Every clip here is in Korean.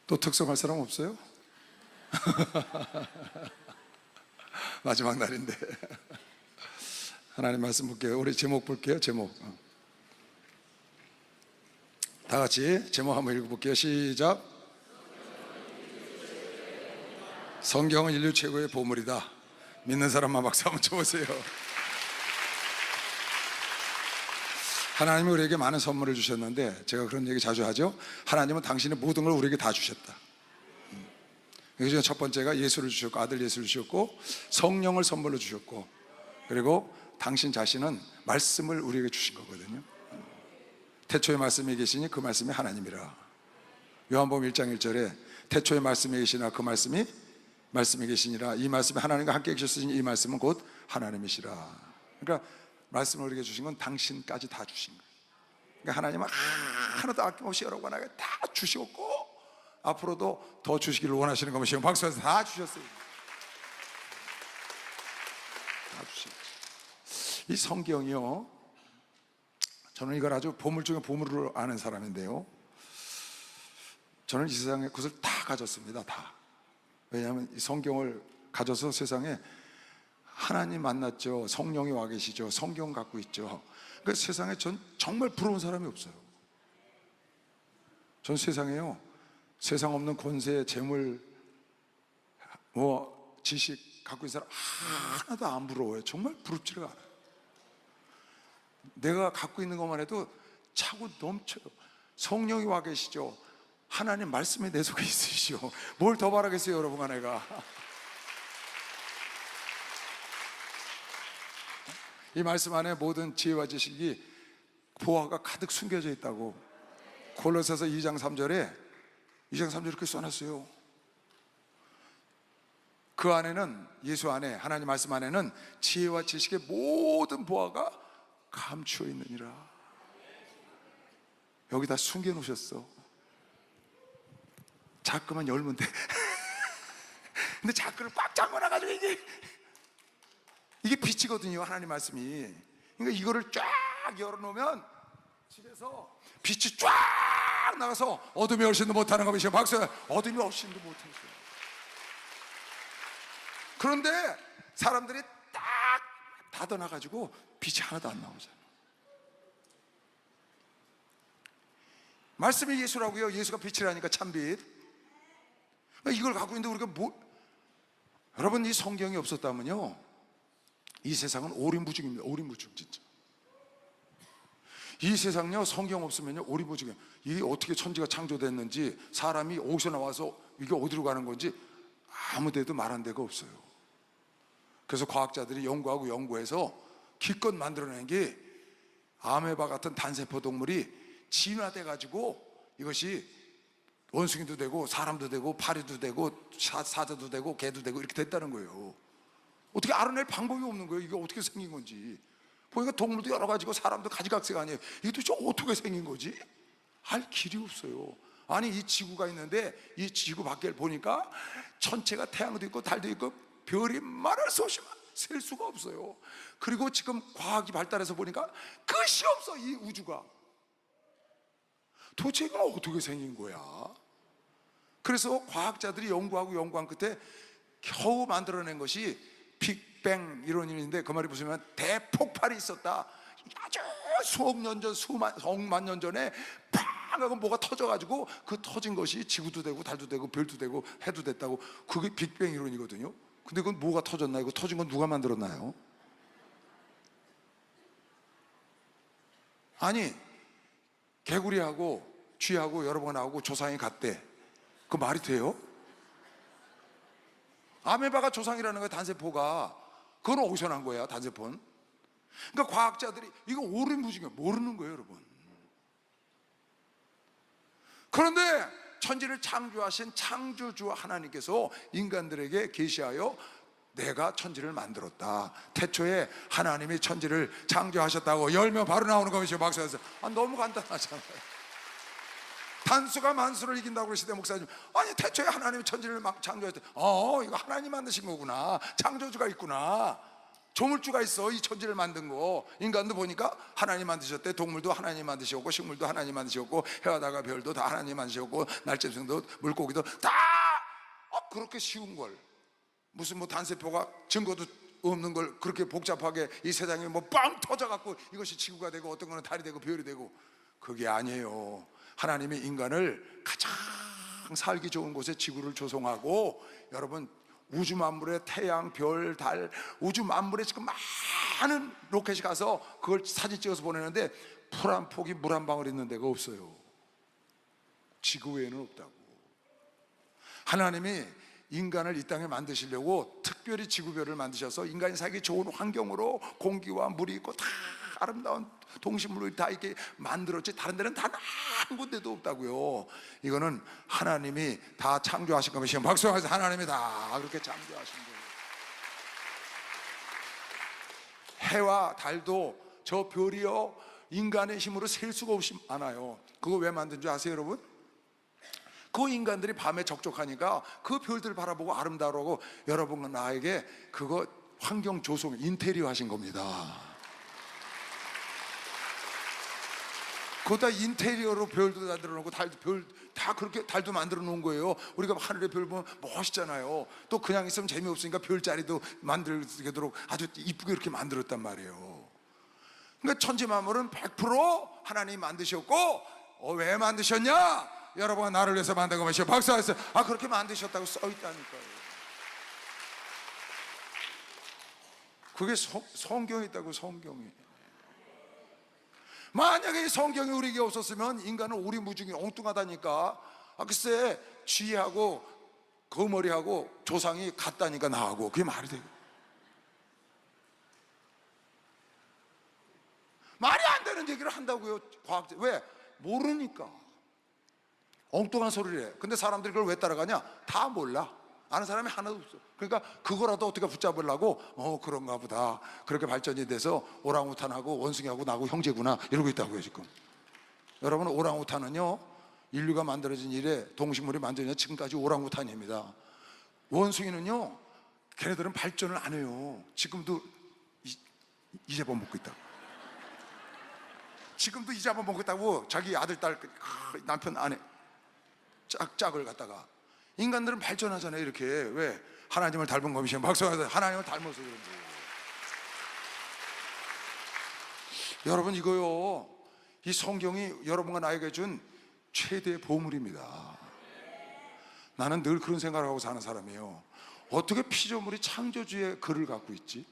또 특성할 사람 없어요? 마지막 날인데 하나님 말씀 볼게요. 우리 제목 볼게요. 제목 다 같이 제목 한번 읽어볼게요. 시작. 성경은 인류 최고의 보물이다. 믿는 사람만 박수 한번 쳐보세요. 하나님이 우리에게 많은 선물을 주셨는데, 제가 그런 얘기 자주 하죠. 하나님은 당신의 모든 걸 우리에게 다 주셨다. 그래서 첫 번째가 예수를 주셨고, 아들 예수를 주셨고, 성령을 선물로 주셨고, 그리고 당신 자신은 말씀을 우리에게 주신 거거든요. 태초에 말씀이 계시니 그 말씀이 하나님이라. 요한복음 1장 1절에 태초에 말씀이 계시나 그 말씀이 계시니라. 이 말씀이 하나님과 함께 계셨으니 이 말씀은 곧 하나님이시라. 그러니까 말씀을 우리에게 주신 건 당신까지 다 주신 거예요. 그러니까 하나님은 하나도 아낌없이 여러분에게 다 주셨고, 앞으로도 더 주시기를 원하시는 것이요. 박수해서 다 주셨어요. 다 주신 거예요. 이 성경이요, 저는 이걸 아주 보물 중에 보물로 아는 사람인데요, 저는 이 세상에 그것을 다 가졌습니다. 다. 왜냐하면 이 성경을 가져서 세상에 하나님 만났죠. 성령이 와 계시죠. 성경 갖고 있죠. 그러니까 세상에 전 정말 부러운 사람이 없어요. 전 세상에요, 세상 없는 권세, 재물, 지식 갖고 있는 사람 하나도 안 부러워요. 정말 부럽지가 않아요. 내가 갖고 있는 것만 해도 차고 넘쳐요. 성령이 와 계시죠. 하나님 말씀이 내 속에 있으시죠. 뭘 더 바라겠어요, 여러분과 내가. 이 말씀 안에 모든 지혜와 지식이, 보화가 가득 숨겨져 있다고 골로새서 2장 3절에 이렇게 써놨어요. 그 안에는, 예수 안에, 하나님 말씀 안에는 지혜와 지식의 모든 보화가 감추어 있느니라. 여기다 숨겨 놓으셨어. 자꾸만 열면 돼. 근데 자꾸를 꽉 잠궈놔가지고 이게 빛이거든요, 하나님 말씀이. 그러니까 이거를 쫙 열어놓으면 집에서 빛이 쫙 나가서 어둠이 얼씬도 못하는 것이죠. 박수. 어둠이 얼씬도 못하죠. 그런데 사람들이 딱 닫아놔가지고 빛이 하나도 안 나오잖아요. 말씀이 예수라고요. 예수가 빛이라니까, 참빛. 이걸 갖고 있는데 우리가 여러분, 이 성경이 없었다면요, 이 세상은 오리무중입니다. 오리무중, 진짜. 이 세상요, 성경 없으면요 오리무중이에요. 이게 어떻게 천지가 창조됐는지, 사람이 어디서 나와서 이게 어디로 가는 건지 아무 데도 말한 데가 없어요. 그래서 과학자들이 연구하고 연구해서 기껏 만들어낸 게, 아메바 같은 단세포 동물이 진화돼 가지고 이것이 원숭이도 되고 사람도 되고 파리도 되고 사자도 되고 개도 되고 이렇게 됐다는 거예요. 어떻게 알아낼 방법이 없는 거예요. 이게 어떻게 생긴 건지. 보니까 동물도 여러 가지고 사람도 가지각색 아니에요. 이게 도대체 어떻게 생긴 거지? 알 길이 없어요. 아니, 이 지구가 있는데 이 지구 밖을 보니까 전체가 태양도 있고 달도 있고 별이 말할 수 없이 셀 수가 없어요. 그리고 지금 과학이 발달해서 보니까 끝이 없어, 이 우주가. 도대체 이건 어떻게 생긴 거야? 그래서 과학자들이 연구한 끝에 겨우 만들어낸 것이 빅뱅 이론인데, 그 말이 무슨, 대폭발이 있었다. 아주 수억 년 전, 수억만 년 전에 팡 하고 뭐가 터져가지고 그 터진 것이 지구도 되고 달도 되고 별도 되고 해도 됐다고. 그게 빅뱅 이론이거든요. 근데 그건 뭐가 터졌나요? 이거 터진 건 누가 만들었나요? 아니, 개구리하고 쥐하고 여러 번 나오고 조상이 같대. 그 말이 돼요? 아메바가 조상이라는 거야, 단세포가. 그건 어디서 난 거야, 단세포는? 그러니까 과학자들이 이거 오리무중이야, 모르는 거예요, 여러분. 그런데 천지를 창조하신 창조주 하나님께서 인간들에게 계시하여 내가 천지를 만들었다. 태초에 하나님이 천지를 창조하셨다고 열면 바로 나오는 것이죠. 박수해서. 너무 간단하잖아요. 단수가 만수를 이긴다고 그러시대, 목사님. 아니, 태초에 하나님이 천지를 막 창조했대. 이거 하나님 만드신 거구나. 창조주가 있구나. 조물주가 있어. 이 천지를 만든 거. 인간도 보니까 하나님 만드셨대. 동물도 하나님 만드셨고, 식물도 하나님 만드셨고, 해와 달과 별도 다 하나님 만드셨고, 날짐승도 물고기도 다 그렇게 쉬운 걸, 무슨 뭐 단세포가 증거도 없는 걸 그렇게 복잡하게 이 세상에 뭐 빵 터져갖고 이것이 지구가 되고 어떤 거는 달이 되고 별이 되고, 그게 아니에요. 하나님이 인간을 가장 살기 좋은 곳에 지구를 조성하고, 여러분 우주 만물의 태양, 별, 달, 우주 만물에 지금 많은 로켓이 가서 그걸 사진 찍어서 보내는데 풀 한 폭이 물 한 방울 있는 데가 없어요. 지구 외에는 없다고. 하나님이 인간을 이 땅에 만드시려고 특별히 지구별을 만드셔서 인간이 살기 좋은 환경으로 공기와 물이 있고 다 아름다운 동식물로 다 이렇게 만들었지, 다른 데는 단 한 군데도 없다고요. 이거는 하나님이 다 창조하신 겁니다. 박수하면서 하나님이 다 그렇게 창조하신 거예요. 해와 달도 저 별이요, 인간의 힘으로 셀 수가 없이 많아요. 그거 왜 만든 줄 아세요, 여러분? 그 인간들이 밤에 적적하니까 그 별들 바라보고 아름다워하고, 여러분과 나에게 그거 환경 조성, 인테리어 하신 겁니다. 그거 다 인테리어로 별도 만들어 놓고 달도, 별 다 그렇게 달도 만들어 놓은 거예요. 우리가 하늘의 별 보면 멋있잖아요. 또 그냥 있으면 재미없으니까 별자리도 만들도록 아주 이쁘게 이렇게 만들었단 말이에요. 그러니까 천지 만물은 100% 하나님이 만드셨고, 왜 만드셨냐? 여러분가 나를 위해서 만든 거 마시오. 박수하세요. 그렇게 만드셨다고 써 있다니까요. 그게 성경에 있다고. 성경이. 만약에 이 성경이 우리에게 없었으면 인간은 오리무중이 엉뚱하다니까. 글쎄 쥐하고 거머리하고 조상이 같다니까, 나하고. 그게 말이 돼요? 말이 안 되는 얘기를 한다고요, 과학자. 왜? 모르니까. 엉뚱한 소리를 해. 근데 사람들이 그걸 왜 따라가냐? 다 몰라. 아는 사람이 하나도 없어. 그러니까 그거라도 어떻게 붙잡으려고, 그런가 보다, 그렇게 발전이 돼서 오랑우탄하고 원숭이하고 나하고 형제구나 이러고 있다고요 지금. 여러분, 오랑우탄은요, 인류가 만들어진 이래 동식물이 만들어진 지금까지 오랑우탄입니다. 원숭이는요, 걔네들은 발전을 안 해요. 지금도 이자밥 먹고 있다고. 지금도 이자밥 먹고 있다고. 자기 아들, 딸, 남편, 아내 짝을 갖다가. 인간들은 발전하잖아요 이렇게. 왜? 하나님을 닮은 것이에요. 박수하세요. 하나님을 닮아서 그런 거예요. 여러분, 이거요, 이 성경이 여러분과 나에게 준 최대의 보물입니다. 나는 늘 그런 생각을 하고 사는 사람이에요. 어떻게 피조물이 창조주의 글을 갖고 있지?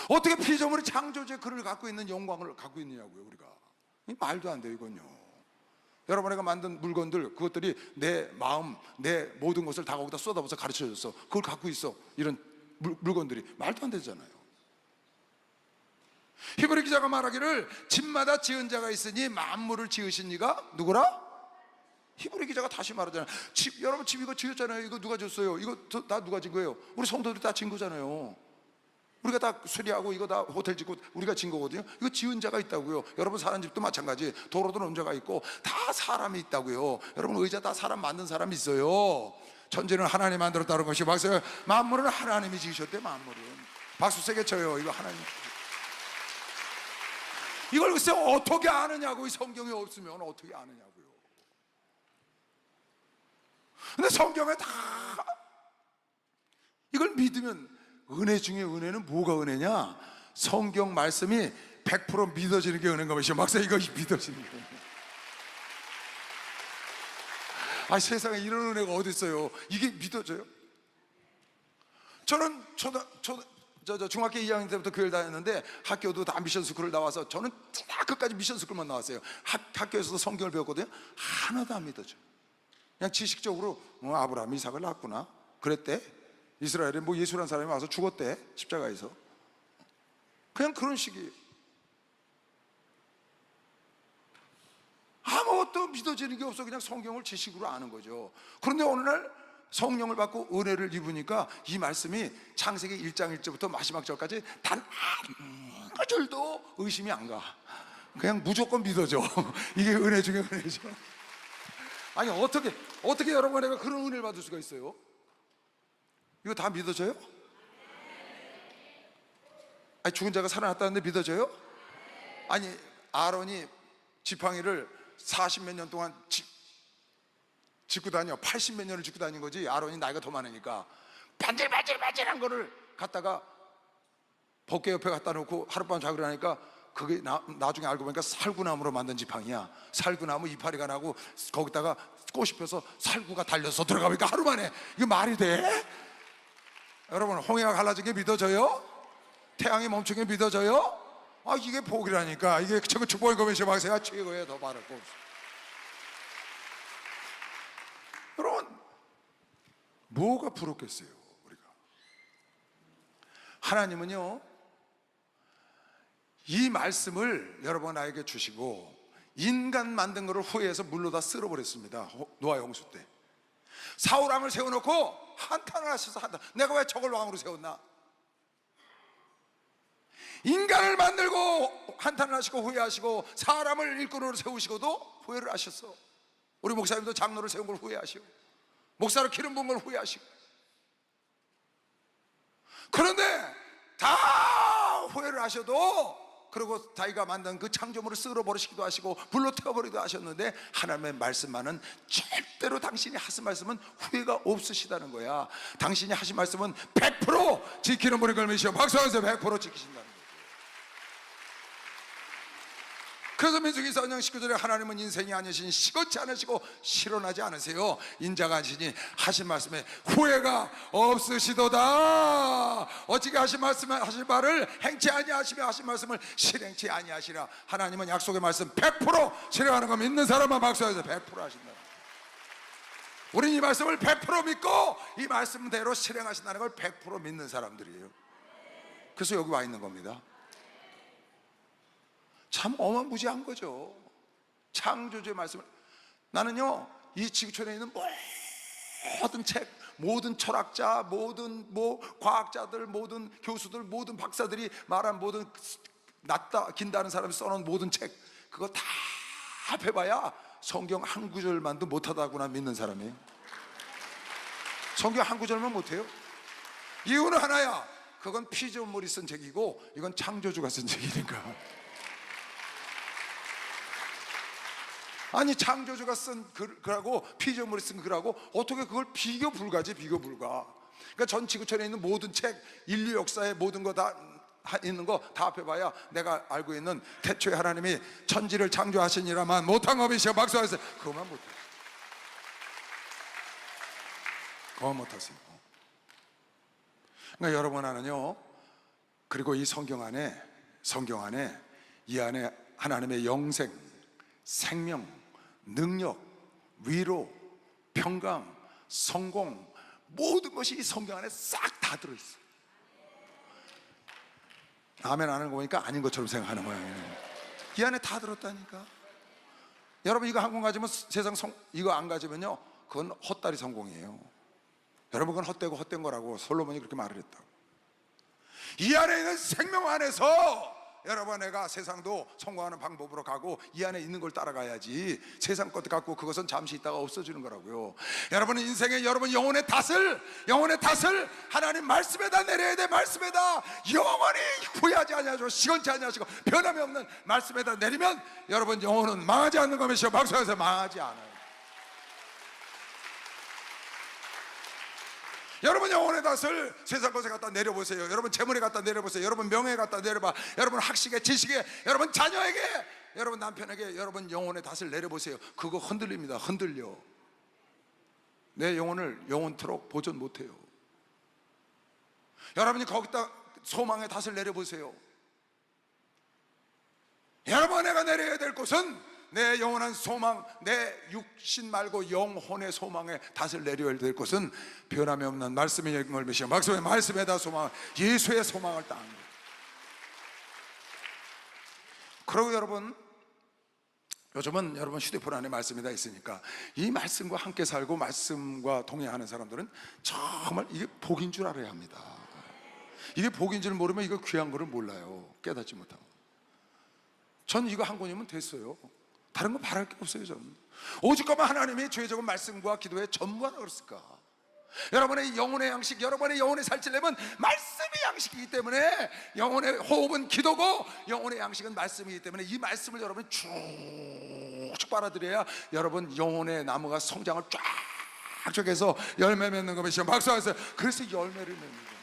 어떻게 피조물이 창조주의 글을 갖고 있는 영광을 갖고 있느냐고요, 우리가. 말도 안 돼요, 이건요. 여러분에게 만든 물건들, 그것들이 내 마음, 내 모든 것을 다 거기다 쏟아부어서 가르쳐줬어. 그걸 갖고 있어. 이런 물건들이 말도 안 되잖아요. 히브리 기자가 말하기를 집마다 지은 자가 있으니 만물을 지으신 이가 누구라? 히브리 기자가 다시 말하잖아요. 여러분 집 이거 지었잖아요. 이거 누가 졌어요? 이거 다 누가 진 거예요? 우리 성도들이 다 진 거잖아요. 우리가 다 수리하고 이거 다 호텔 짓고 우리가 진 거거든요. 이거 지은 자가 있다고요. 여러분 사는 집도 마찬가지. 도로도 놓은 자가 있고 다 사람이 있다고요. 여러분 의자 다 사람 만든 사람이 있어요. 천지는 하나님 만들었다는 것이. 박수. 만물은 하나님이 지으셨대. 만물은. 박수 세게 쳐요. 이거 하나님. 이걸 글쎄 어떻게 아느냐고. 이 성경이 없으면 어떻게 아느냐고요. 근데 성경에 다 이걸 믿으면, 은혜 중에 은혜는 뭐가 은혜냐? 성경 말씀이 100% 믿어지는 게 은혜인 것이죠. 막상 이거 믿어지는 거예요. 세상에 이런 은혜가 어디 있어요? 이게 믿어져요? 저는 중학교 2학년 때부터 교회를 다녔는데, 학교도 다 미션스쿨을 나와서 저는 다 끝까지 미션스쿨만 나왔어요. 학교에서도 성경을 배웠거든요. 하나도 안 믿어져요. 그냥 지식적으로 아브라함이 이삭을 낳았구나, 그랬대. 이스라엘에 뭐 예수라는 사람이 와서 죽었대, 십자가에서. 그냥 그런 식이에요. 아무것도 믿어지는 게 없어. 그냥 성경을 지식으로 아는 거죠. 그런데 어느 날 성령을 받고 은혜를 입으니까 이 말씀이 창세기 1장 1절부터 마지막 절까지 단 한 줄도 의심이 안 가. 그냥 무조건 믿어져. 이게 은혜 중에 은혜죠. 아니 어떻게 여러분과 내가 그런 은혜를 받을 수가 있어요? 이거 다 믿어져요? 아니, 죽은 자가 살아났다는데 믿어져요? 아니, 아론이 지팡이를 40몇 년 동안 짚고 다녀. 80몇 년을 짚고 다닌 거지. 아론이 나이가 더 많으니까 반질반질반질한 거를 갖다가 법궤 옆에 갖다 놓고 하룻밤 자고 일어나니까 그게 나중에 알고 보니까 살구나무로 만든 지팡이야. 살구나무 이파리가 나고 거기다가 꽃이 펴서 살구가 달려서 들어가 보니까 하루 만에. 이게 말이 돼? 여러분, 홍해가 갈라진 게 믿어져요? 태양이 멈춘 게 믿어져요? 아, 이게 복이라니까. 이게 저거 축복의 거미시 박사가 최고예요. 더 바랄 거 없어. 여러분, 뭐가 부럽겠어요? 우리가 하나님은요, 이 말씀을 여러분 나에게 주시고 인간 만든 것을 후회해서 물로 다 쓸어버렸습니다. 노아의 홍수 때 사울 왕을 세워놓고 한탄을 하셔서 내가 왜 저걸 왕으로 세웠나? 인간을 만들고 한탄을 하시고 후회하시고 사람을 일꾼으로 세우시고도 후회를 하셨어. 우리 목사님도 장로를 세운 걸 후회하시고 목사로 기름 부은 걸 후회하시고. 그런데 다 후회를 하셔도, 그리고 자기가 만든 그 창조물을 쓸어버리시기도 하시고 불로 태워버리기도 하셨는데, 하나님의 말씀만은 절대로 당신이 하신 말씀은 후회가 없으시다는 거야. 당신이 하신 말씀은 100% 지키는 분이 걸미시오. 박수하면서 100% 지키신다는 거야. 그래서 민수기 4장 19절에 하나님은 인생이 아니시니 시건치 않으시고 실현하지 않으세요. 인자가 아니시니 하신 말씀에 후회가 없으시도다. 어찌게 하신 말을 행치 아니하시며 하신 말씀을 실행치 아니하시라. 하나님은 약속의 말씀 100% 실행하는 거 믿는 사람만 박수해서 100% 하신다. 우린 이 말씀을 100% 믿고 이 말씀대로 실행하신다는 걸 100% 믿는 사람들이에요. 그래서 여기 와 있는 겁니다. 참 어마무지한 거죠. 창조주의 말씀을. 나는요, 이 지구촌에 있는 모든 책, 모든 철학자, 모든 과학자들, 모든 교수들, 모든 박사들이 말한 모든 낫다 긴다는 사람이 써놓은 모든 책, 그거 다 합해봐야 성경 한 구절만도 못하다구나 믿는 사람이에요. 성경 한 구절만 못해요. 이유는 하나야. 그건 피조물이 쓴 책이고 이건 창조주가 쓴 책이니까. 아니, 창조주가 쓴 글하고 피조물이 쓴 글하고 어떻게 그걸 비교 불가지? 비교 불가. 그러니까 전 지구촌에 있는 모든 책, 인류 역사의 모든 거 다 있는 거 다 합해봐야 내가 알고 있는 태초에 하나님이 천지를 창조하시니라만 못한 법이시여. 박수하세요. 그것만 못해. 그것만 못하세요. 그러니까 여러분, 하나는요, 그리고 이 성경 안에 이 안에 하나님의 영생, 생명, 능력, 위로, 평강, 성공, 모든 것이 이 성경 안에 싹 다 들어있어요. 아멘 안 하는 거 보니까 아닌 것처럼 생각하는 모양이에요. 이 안에 다 들었다니까. 여러분, 이거 한 권 가지면 이거 안 가지면요, 그건 헛다리 성공이에요. 여러분, 그건 헛되고 헛된 거라고 솔로몬이 그렇게 말을 했다고. 이 안에 있는 생명 안에서 여러분, 내가 세상도 성공하는 방법으로 가고 이 안에 있는 걸 따라가야지. 세상 것도 갖고 그것은 잠시 있다가 없어지는 거라고요. 여러분, 인생에 여러분 영혼의 탓을 하나님 말씀에다 내려야 돼. 말씀에다 영원히 후회하지 아니하시고 시건치 아니하시고 변함이 없는 말씀에다 내리면 여러분 영혼은 망하지 않는 것이요. 박수하면서 망하지 않아요. 여러분 영혼의 탓을 세상 것에 갖다 내려보세요. 여러분 재물에 갖다 내려보세요. 여러분 명예에 갖다 내려봐. 여러분 학식에, 지식에, 여러분 자녀에게, 여러분 남편에게 여러분 영혼의 탓을 내려보세요. 그거 흔들립니다. 흔들려. 내 영혼을 영원토록 보존 못해요. 여러분이 거기다 소망의 탓을 내려보세요. 여러분, 내가 내려야 될 곳은 내 영원한 소망, 내 육신 말고 영혼의 소망에 탓을 내려야 될 것은 변함이 없는 말씀의 영광을 메시어 말씀에다 소망, 예수의 소망을 따는 거예요. 그리고 여러분, 요즘은 여러분 휴대폰 안에 말씀이 다 있으니까 이 말씀과 함께 살고 말씀과 동행하는 사람들은 정말 이게 복인 줄 알아야 합니다. 이게 복인 줄 모르면 이거 귀한 거를 몰라요. 깨닫지 못하고. 전 이거 한 권이면 됐어요. 다른 거 바랄 게 없어요. 저는 오직까만 하나님이 죄 적은 말씀과 기도에 전무하라 그랬을까. 여러분의 영혼의 양식, 여러분의 영혼의 살찌려면 말씀이 양식이기 때문에, 영혼의 호흡은 기도고 영혼의 양식은 말씀이기 때문에 이 말씀을 여러분이 쭉쭉 빨아들여야 여러분 영혼의 나무가 성장을 쫙쫙 해서 열매 맺는 것이죠. 박수하세요. 그래서 열매를 맺는 거예요.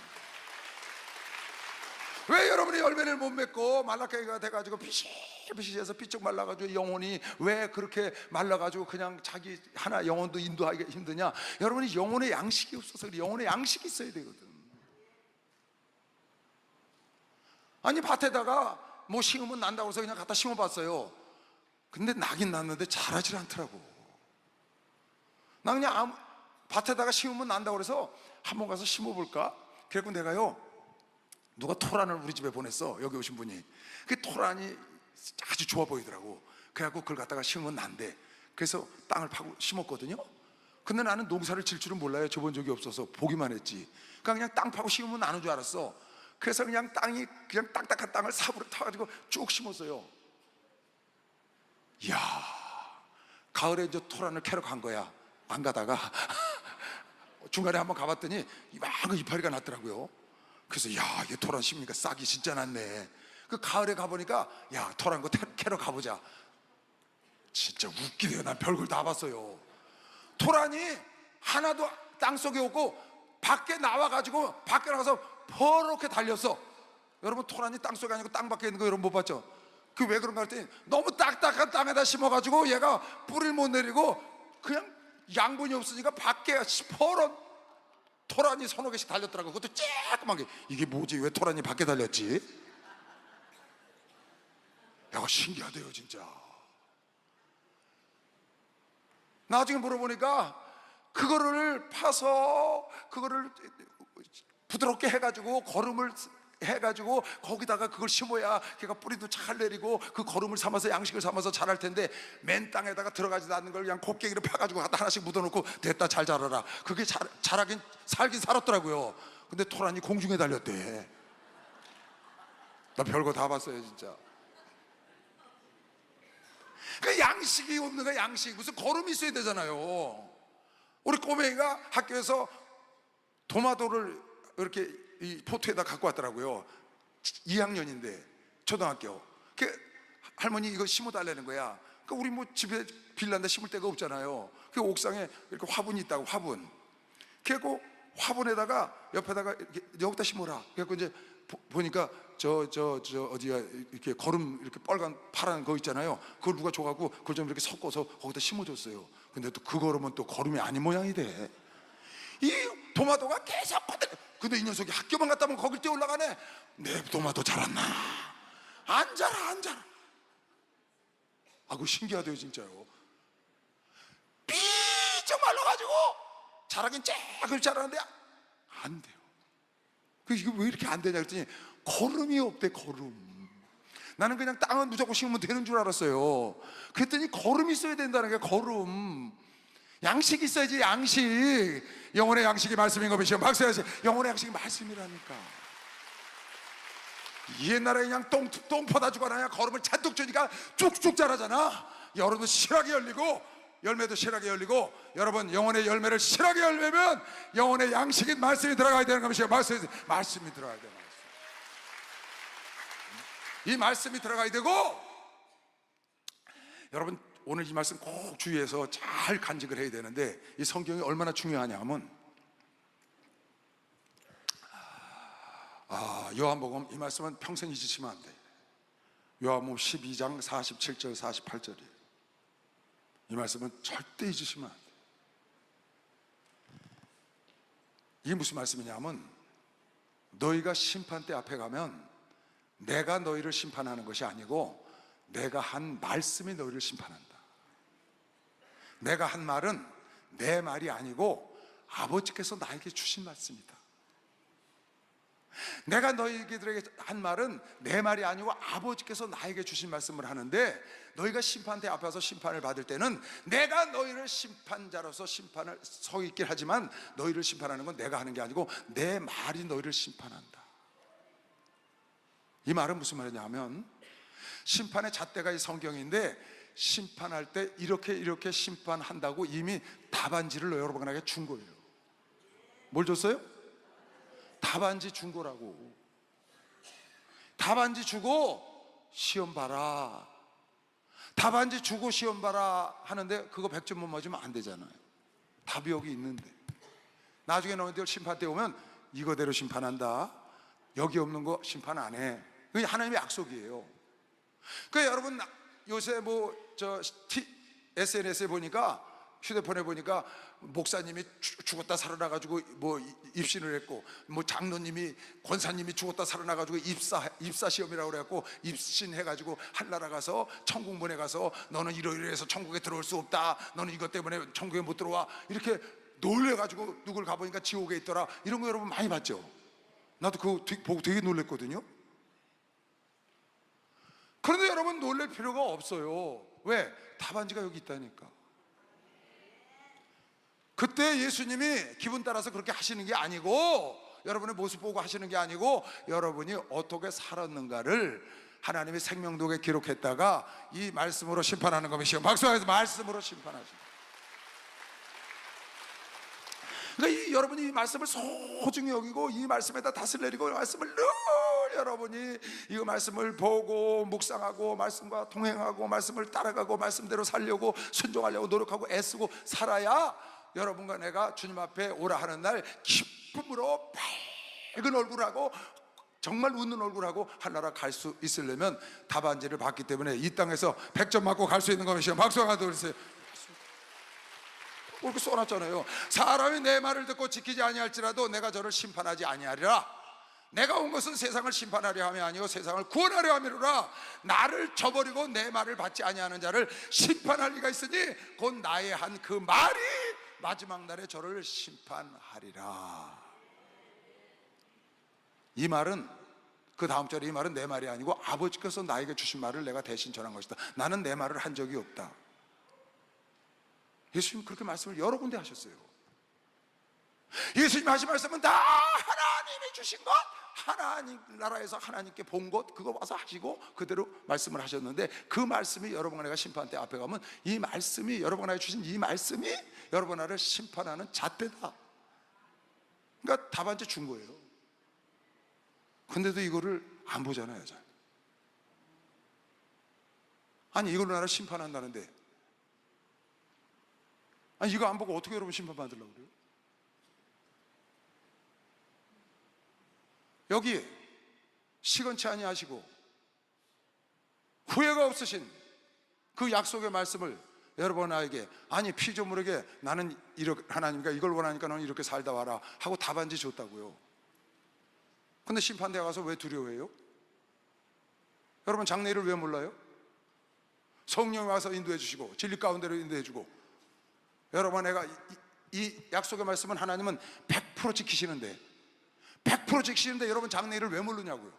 왜 여러분이 열매를 못 맺고 말라카이가 돼가지고 비실비실해서 삐쭉 말라가지고 영혼이 왜 그렇게 말라가지고 그냥 자기 하나 영혼도 인도하기가 힘드냐? 여러분이 영혼의 양식이 없어서 그래. 영혼의 양식이 있어야 되거든. 아니 밭에다가 뭐 심으면 난다고 해서 그냥 갖다 심어봤어요. 근데 나긴 났는데 자라질 않더라고. 나 그냥 밭에다가 심으면 난다고 그래서 한번 가서 심어볼까? 그래갖고 내가요, 누가 토란을 우리 집에 보냈어. 여기 오신 분이. 그 토란이 아주 좋아 보이더라고. 그래갖고 그걸 갖다가 심으면 난대. 그래서 땅을 파고 심었거든요. 근데 나는 농사를 질 줄은 몰라요. 줘본 적이 없어서 보기만 했지. 그냥 땅 파고 심으면 나는 줄 알았어. 그래서 그냥 땅이 그냥 딱딱한 땅을 삽으로 타가지고 쭉 심었어요. 이야, 가을에 이제 토란을 캐러 간 거야. 안 가다가 중간에 한번 가봤더니 이만한 이파리가 났더라고요. 그래서 야, 이게 토란 심으니까 싹이 진짜 났네. 그 가을에 가보니까 야, 토란 거 캐러 가보자. 진짜 웃기네요. 난 별걸 다 봤어요. 토란이 하나도 땅속에 없고 밖에 나와가지고 밖에 나가서 퍼렇게 달렸어. 여러분 토란이 땅속에 아니고 땅 밖에 있는 거 여러분 못 봤죠? 그 왜 그런가 했더니 너무 딱딱한 땅에다 심어가지고 얘가 뿌리를 못 내리고 그냥 양분이 없으니까 밖에 퍼런 토란이 서너 개씩 달렸더라고. 그것도 쬐끄만 게. 이게 뭐지? 왜 토란이 밖에 달렸지? 야, 신기하대요 진짜. 나중에 물어보니까 그거를 파서 그거를 부드럽게 해가지고 거름을 해가지고 거기다가 그걸 심어야 걔가 뿌리도 잘 내리고 그 거름을 삼아서 양식을 삼아서 자랄 텐데, 맨 땅에다가 들어가지도 않는 걸 그냥 곡괭이로 파가지고 갖다 하나씩 묻어놓고 됐다 잘 자라라. 그게 자라긴 살긴 살았더라고요. 근데 토란이 공중에 달렸대. 나 별거 다 봤어요 진짜. 그 양식이 없는 거야. 양식 무슨 거름이 있어야 되잖아요. 우리 꼬맹이가 학교에서 토마토를 이렇게 이 포트에다 갖고 왔더라고요. 2학년인데 초등학교. 그 할머니 이거 심어달라는 거야. 그 우리 뭐 집에 빌란다 심을 데가 없잖아요. 그 옥상에 이렇게 화분이 있다고. 화분. 그래고 화분에다가 옆에다가 이렇게 여기다 심어라. 그래서 이제 보니까 저 어디야 이렇게 거름 이렇게 빨간 파란 거 있잖아요. 그걸 누가 줘갖고 그걸 좀 이렇게 섞어서 거기다 심어줬어요. 근데 또 그 거름은 또 거름이 아닌 모양이 돼. 이 토마토가 계속 근데 이 녀석이 학교만 갔다 오면 거길 뛰어 올라가네. 내 토마토 자랐나? 안 자라 안 자라. 아그 신기하대요 진짜요. 삐쩍 말라가지고 자라긴 쫙 자라는데 안 돼요. 이게 왜 이렇게 안 되냐 그랬더니 거름이 없대. 거름. 나는 그냥 땅은 무조건 심으면 되는 줄 알았어요. 그랬더니 거름이 있어야 된다는 게. 거름. 양식이 있어야지. 양식. 영혼의 양식이 말씀인 거 보시죠. 박수 해야지. 영혼의 양식이 말씀이라니까. 옛날에 그냥 똥 퍼다 주거나 거름을 잔뜩 주니까 쭉쭉 자라잖아. 여러분도 실하게 열리고 열매도 실하게 열리고, 여러분 영혼의 열매를 실하게 열매면 영혼의 양식인 말씀이 들어가야 되는 것이죠. 말씀이 들어가야 돼요. 이 말씀이 들어가야 되고, 여러분 오늘 이 말씀 꼭 주의해서 잘 간직을 해야 되는데, 이 성경이 얼마나 중요하냐 하면 요한복음 이 말씀은 평생 잊으시면 안 돼. 요한복음 12장 47절 48절이에요. 이 말씀은 절대 잊으시면 안 돼. 이게 무슨 말씀이냐면, 너희가 심판대 앞에 가면 내가 너희를 심판하는 것이 아니고 내가 한 말씀이 너희를 심판한다. 내가 한 말은 내 말이 아니고 아버지께서 나에게 주신 말씀이다. 내가 너희들에게 한 말은 내 말이 아니고 아버지께서 나에게 주신 말씀을 하는데, 너희가 심판대 앞에 와서 심판을 받을 때는 내가 너희를 심판자로서 심판을 서 있긴 하지만 너희를 심판하는 건 내가 하는 게 아니고 내 말이 너희를 심판한다. 이 말은 무슨 말이냐 하면, 심판의 잣대가 이 성경인데 심판할 때 이렇게 심판한다고 이미 답안지를 여러분에게 준 거예요. 뭘 줬어요? 답안지 준 거라고. 답안지 주고 시험 봐라, 답안지 주고 시험 봐라 하는데 그거 100점 못 맞으면 안 되잖아요. 답이 여기 있는데. 나중에 너희들 심판 때 오면 이거대로 심판한다, 여기 없는 거 심판 안 해. 그게 하나님의 약속이에요. 그러니까 여러분, 요새 SNS에 보니까, 휴대폰에 보니까 목사님이 죽었다 살아나가지고 입신을 했고, 장로님이, 권사님이 죽었다 살아나가지고 입사 시험이라고 그래갖고 입신해가지고 한나라 가서 천국문에 가서 너는 이러이러해서 천국에 들어올 수 없다, 너는 이것 때문에 천국에 못 들어와, 이렇게 놀래가지고 누굴 가보니까 지옥에 있더라. 이런 거 여러분 많이 봤죠? 나도 그거 보고 되게 놀랬거든요. 그런데 여러분, 놀랄 필요가 없어요. 왜? 답안지가 여기 있다니까. 그때 예수님이 기분 따라서 그렇게 하시는 게 아니고, 여러분의 모습 보고 하시는 게 아니고, 여러분이 어떻게 살았는가를 하나님의 생명록에 기록했다가 이 말씀으로 심판하는 것이요. 박수하면서 말씀으로 심판하십니다. 그러니까 여러분이 이 말씀을 소중히 여기고 이 말씀에다 닷을 내리고, 이 말씀을 늘 여러분이 이 말씀을 보고 묵상하고 말씀과 동행하고 말씀을 따라가고 말씀대로 살려고 순종하려고 노력하고 애쓰고 살아야 여러분과 내가 주님 앞에 오라 하는 날 기쁨으로 밝은 얼굴하고 정말 웃는 얼굴하고 하나라 갈 수 있으려면 답안지를 받기 때문에 이 땅에서 100점 맞고 갈 수 있는 것이요. 박수 한번 드리세요. 이렇게 써놨잖아요. 사람이 내 말을 듣고 지키지 아니할지라도 내가 저를 심판하지 아니하리라. 내가 온 것은 세상을 심판하려 함이 아니요 세상을 구원하려 함이로라. 나를 저버리고 내 말을 받지 아니하는 자를 심판할 리가 있으니 곧 나의 한 그 말이 마지막 날에 저를 심판하리라. 이 말은, 그 다음 절에 이 말은 내 말이 아니고 아버지께서 나에게 주신 말을 내가 대신 전한 것이다. 나는 내 말을 한 적이 없다. 예수님 그렇게 말씀을 여러 군데 하셨어요. 예수님 하신 말씀은 다 하나님이 주신 것, 하나님 나라에서 하나님께 본 것, 그거 와서 하시고 그대로 말씀을 하셨는데, 그 말씀이 여러분과 내가 심판 때 앞에 가면 이 말씀이, 여러분과 내가 주신 이 말씀이 여러분 나를 심판하는 잣대다. 그러니까 답안지 준 거예요. 근데도 이거를 안 보잖아요, 잘. 아니, 이걸로 나를 심판한다는데, 아니 이거 안 보고 어떻게 여러분 심판받으려고 그래요? 여기 시건치 아니하시고 후회가 없으신 그 약속의 말씀을 여러분에게, 아니 피조물에게 나는 이렇게, 하나님과 이걸 원하니까 너는 이렇게 살다 와라 하고 답안지 줬다고요. 근데 심판대에 가서 왜 두려워해요? 여러분 장래일을 왜 몰라요? 성령이 와서 인도해 주시고 진리 가운데로 인도해 주고, 여러분 내가 이 약속의 말씀은 하나님은 100% 지키시는데, 100% 지키시는데 여러분 장래일을 왜 모르냐고요.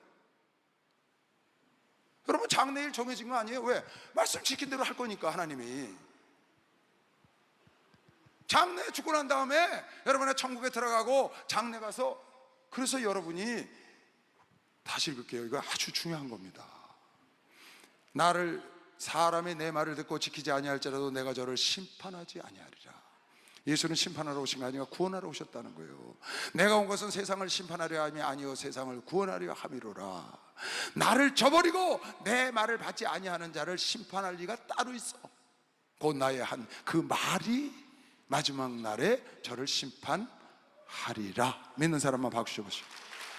여러분 장래일 정해진 거 아니에요? 왜? 말씀 지킨 대로 할 거니까. 하나님이 장래 죽고 난 다음에 여러분의 천국에 들어가고 장래 가서, 그래서 여러분이 다시 읽을게요. 이거 아주 중요한 겁니다. 나를, 사람이 내 말을 듣고 지키지 아니할지라도 내가 저를 심판하지 아니하리라. 예수는 심판하러 오신 게 아니라 구원하러 오셨다는 거예요. 내가 온 것은 세상을 심판하려 함이 아니요 세상을 구원하려 함이로라. 나를 저버리고 내 말을 받지 아니하는 자를 심판할 리가 따로 있어. 곧 나의 한 그 말이 마지막 날에 저를 심판하리라. 믿는 사람만 박수 쳐보시고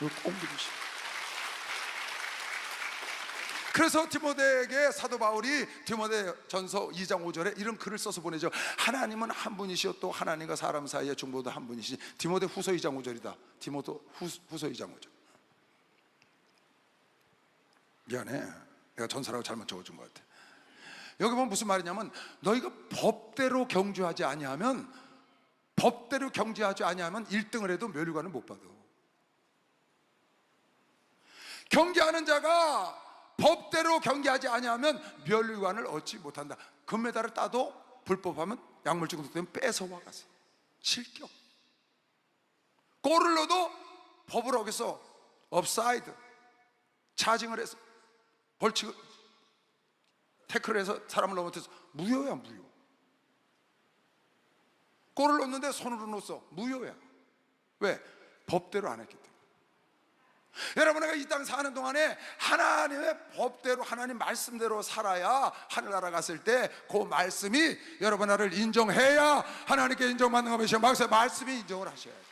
이거 꼭 믿으시고. 그래서 디모데에게 사도 바울이 디모데전서 2장 5절에 이런 글을 써서 보내죠. 하나님은 한 분이시요 또 하나님과 사람 사이의 중보도 한 분이시지. 디모데 후서 2장 5절이다. 디모데 후서 2장 5절. 미안해, 내가 전사라고 잘못 적어준 것 같아. 여기 보면 무슨 말이냐면, 너희가 법대로 경주하지 아니하면, 법대로 경주하지 아니하면 1등을 해도 멸류관을 못 받아. 경계하는 자가 법대로 경계하지 아니하면 멸류관을 얻지 못한다. 금메달을 따도 불법하면 약물 중독되면 뺏어와 가서 실격. 골을 넣어도 법을 어겨서 업사이드 차징을 해서 벌칙을, 태클을 해서 사람을 넘어뜨려서 무효야, 무효. 골을 넣었는데 손으로 넣었어, 무효야. 왜? 법대로 안 했기 때문에. 여러분, 내가 이 땅 사는 동안에 하나님의 법대로, 하나님 말씀대로 살아야 하늘나라 갔을 때 그 말씀이 여러분 나를 인정해야 하나님께 인정받는 것이죠. 말씀이 인정을 하셔야 돼요.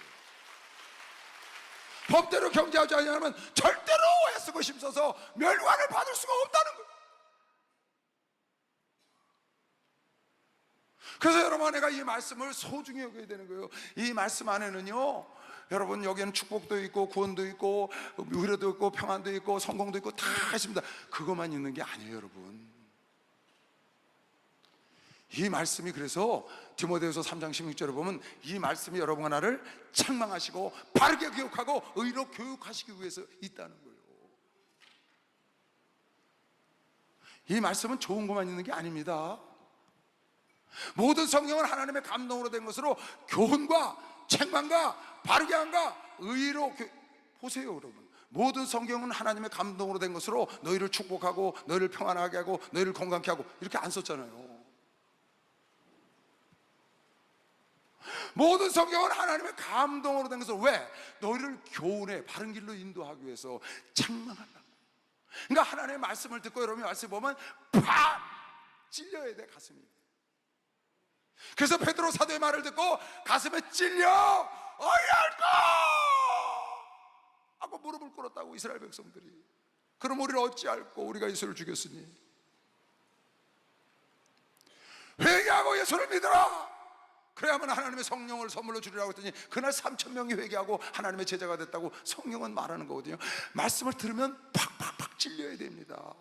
법대로 경제하지 않으면 절대로 애쓰고 힘써서 멸관을 받을 수가 없다는 거예요. 그래서 여러분, 내가 이 말씀을 소중히 여겨야 되는 거예요. 이 말씀 안에는요, 여러분, 여기에는 축복도 있고 구원도 있고 위로도 있고 평안도 있고 성공도 있고 다 있습니다. 그것만 있는 게 아니에요, 여러분. 이 말씀이, 그래서 디모데후서 3장 16절에 보면 이 말씀이 여러분과 나를 책망하시고 바르게 교육하고 의로 교육하시기 위해서 있다는 거예요. 이 말씀은 좋은 것만 있는 게 아닙니다. 모든 성경은 하나님의 감동으로 된 것으로 교훈과 책망과 바르게 함과 의로 보세요, 여러분. 모든 성경은 하나님의 감동으로 된 것으로 너희를 축복하고 너희를 평안하게 하고 너희를 건강케 하고 이렇게 안 썼잖아요. 모든 성경은 하나님의 감동으로 된 것으로, 왜? 너희를 교훈해 바른 길로 인도하기 위해서 책망한다. 그러니까 하나님의 말씀을 듣고 여러분이 말씀 보면 팍 찔려야 돼, 가슴이. 그래서 베드로 사도의 말을 듣고 가슴에 찔려 어이할까 하고 무릎을 꿇었다고, 이스라엘 백성들이. 그럼 우리를 어찌할꼬, 우리가 예수를 죽였으니. 회개하고 예수를 믿으라, 그래야만 하나님의 성령을 선물로 주리라고 했더니 그날 3,000명이 회개하고 하나님의 제자가 됐다고 성경은 말하는 거거든요. 말씀을 들으면 팍팍팍 찔려야 됩니다.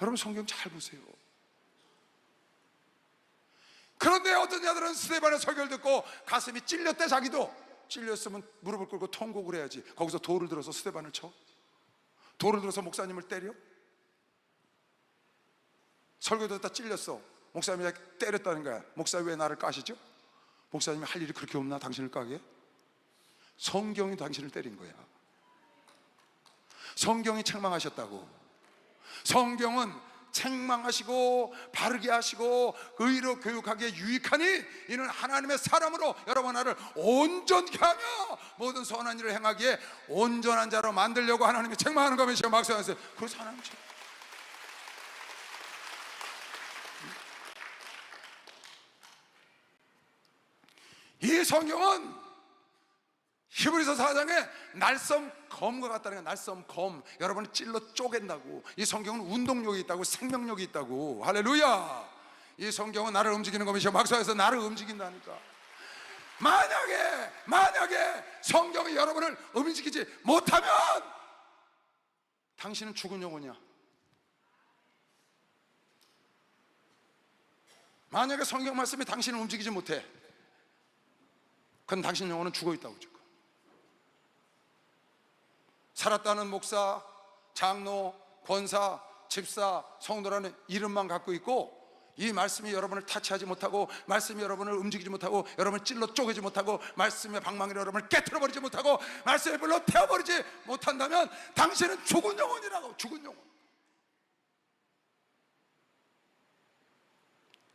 여러분, 성경 잘 보세요. 그런데 어떤 자들은 스데반의 설교를 듣고 가슴이 찔렸대. 자기도 찔렸으면 무릎을 꿇고 통곡을 해야지. 거기서 돌을 들어서 스데반을 쳐? 돌을 들어서 목사님을 때려? 설교 듣다 찔렸어. 목사님이 때렸다는 거야. 목사 왜 나를 까시죠? 목사님이 할 일이 그렇게 없나 당신을 까게? 성경이 당신을 때린 거야. 성경이 책망하셨다고. 성경은 책망하시고 바르게 하시고 의로 교육하기에 유익하니 이는 하나님의 사람으로 여러분 나를 온전케 하며 모든 선한 일을 행하기에 온전한 자로 만들려고 하나님이 책망하는 거면 제가 막상하세요. 그래서 하나님 책. 이 성경은 히브리서 4장에 날쌘 검과 같다는 거야. 날쌘 검, 여러분을 찔러 쪼갠다고. 이 성경은 운동력이 있다고, 생명력이 있다고. 할렐루야. 이 성경은 나를 움직이는 것이죠. 막사에서 나를 움직인다니까. 만약에 성경이 여러분을 움직이지 못하면 당신은 죽은 영혼이야. 만약에 성경 말씀이 당신을 움직이지 못해, 그럼 당신 영혼은 죽어 있다고. 지금 살았다는 목사, 장로, 권사, 집사, 성도라는 이름만 갖고 있고 이 말씀이 여러분을 타치하지 못하고 말씀이 여러분을 움직이지 못하고 여러분을 찔러 쪼개지 못하고 말씀의 방망이로 여러분을 깨트려버리지 못하고 말씀의 불로 태워버리지 못한다면 당신은 죽은 영혼이라고. 죽은 영혼.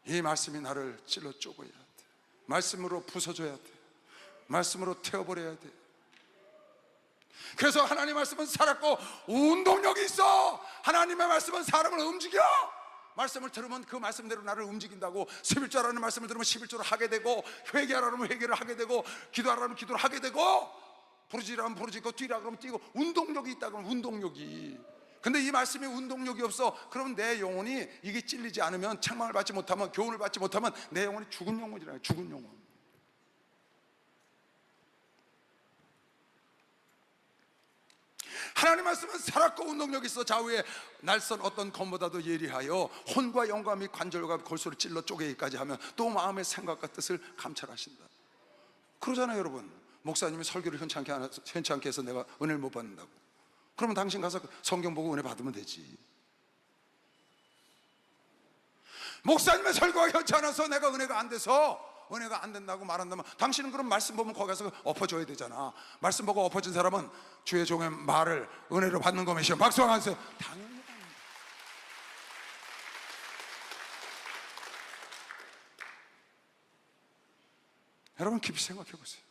이 말씀이 나를 찔러 쪼개야 돼. 말씀으로 부숴줘야 돼. 말씀으로 태워버려야 돼. 그래서 하나님 말씀은 살았고 운동력이 있어. 하나님의 말씀은 사람을 움직여. 말씀을 들으면 그 말씀대로 나를 움직인다고. 11조라는 말씀을 들으면 11조를 하게 되고, 회개하라면 회개를 하게 되고, 기도하라면 기도를 하게 되고, 부르짖으라면 부르짖고, 뛰라 그러면 뛰고. 운동력이 있다 그러면 운동력이. 근데 이 말씀이 운동력이 없어. 그러면 내 영혼이 이게 찔리지 않으면, 책망을 받지 못하면, 교훈을 받지 못하면 내 영혼이 죽은 영혼이라요. 죽은 영혼. 하나님 말씀은 살았고 운동력이 있어. 좌우에 날선 어떤 검보다도 예리하여 혼과 영과 및 관절과 골수를 찔러 쪼개기까지 하면 또 마음의 생각과 뜻을 감찰하신다. 그러잖아요, 여러분. 목사님이 설교를 현찮게 해서 내가 은혜를 못 받는다고. 그러면 당신 가서 성경 보고 은혜 받으면 되지. 목사님의 설교가 현찮아서 내가 은혜가 안 돼서 은혜가 안 된다고 말한다면 당신은 그럼 말씀 보면 거기 가서 엎어줘야 되잖아. 말씀 보고 엎어진 사람은 주의 종의 말을 은혜로 받는 것이요. 박수 한번 하세요. 당연히. 여러분 깊이 생각해 보세요.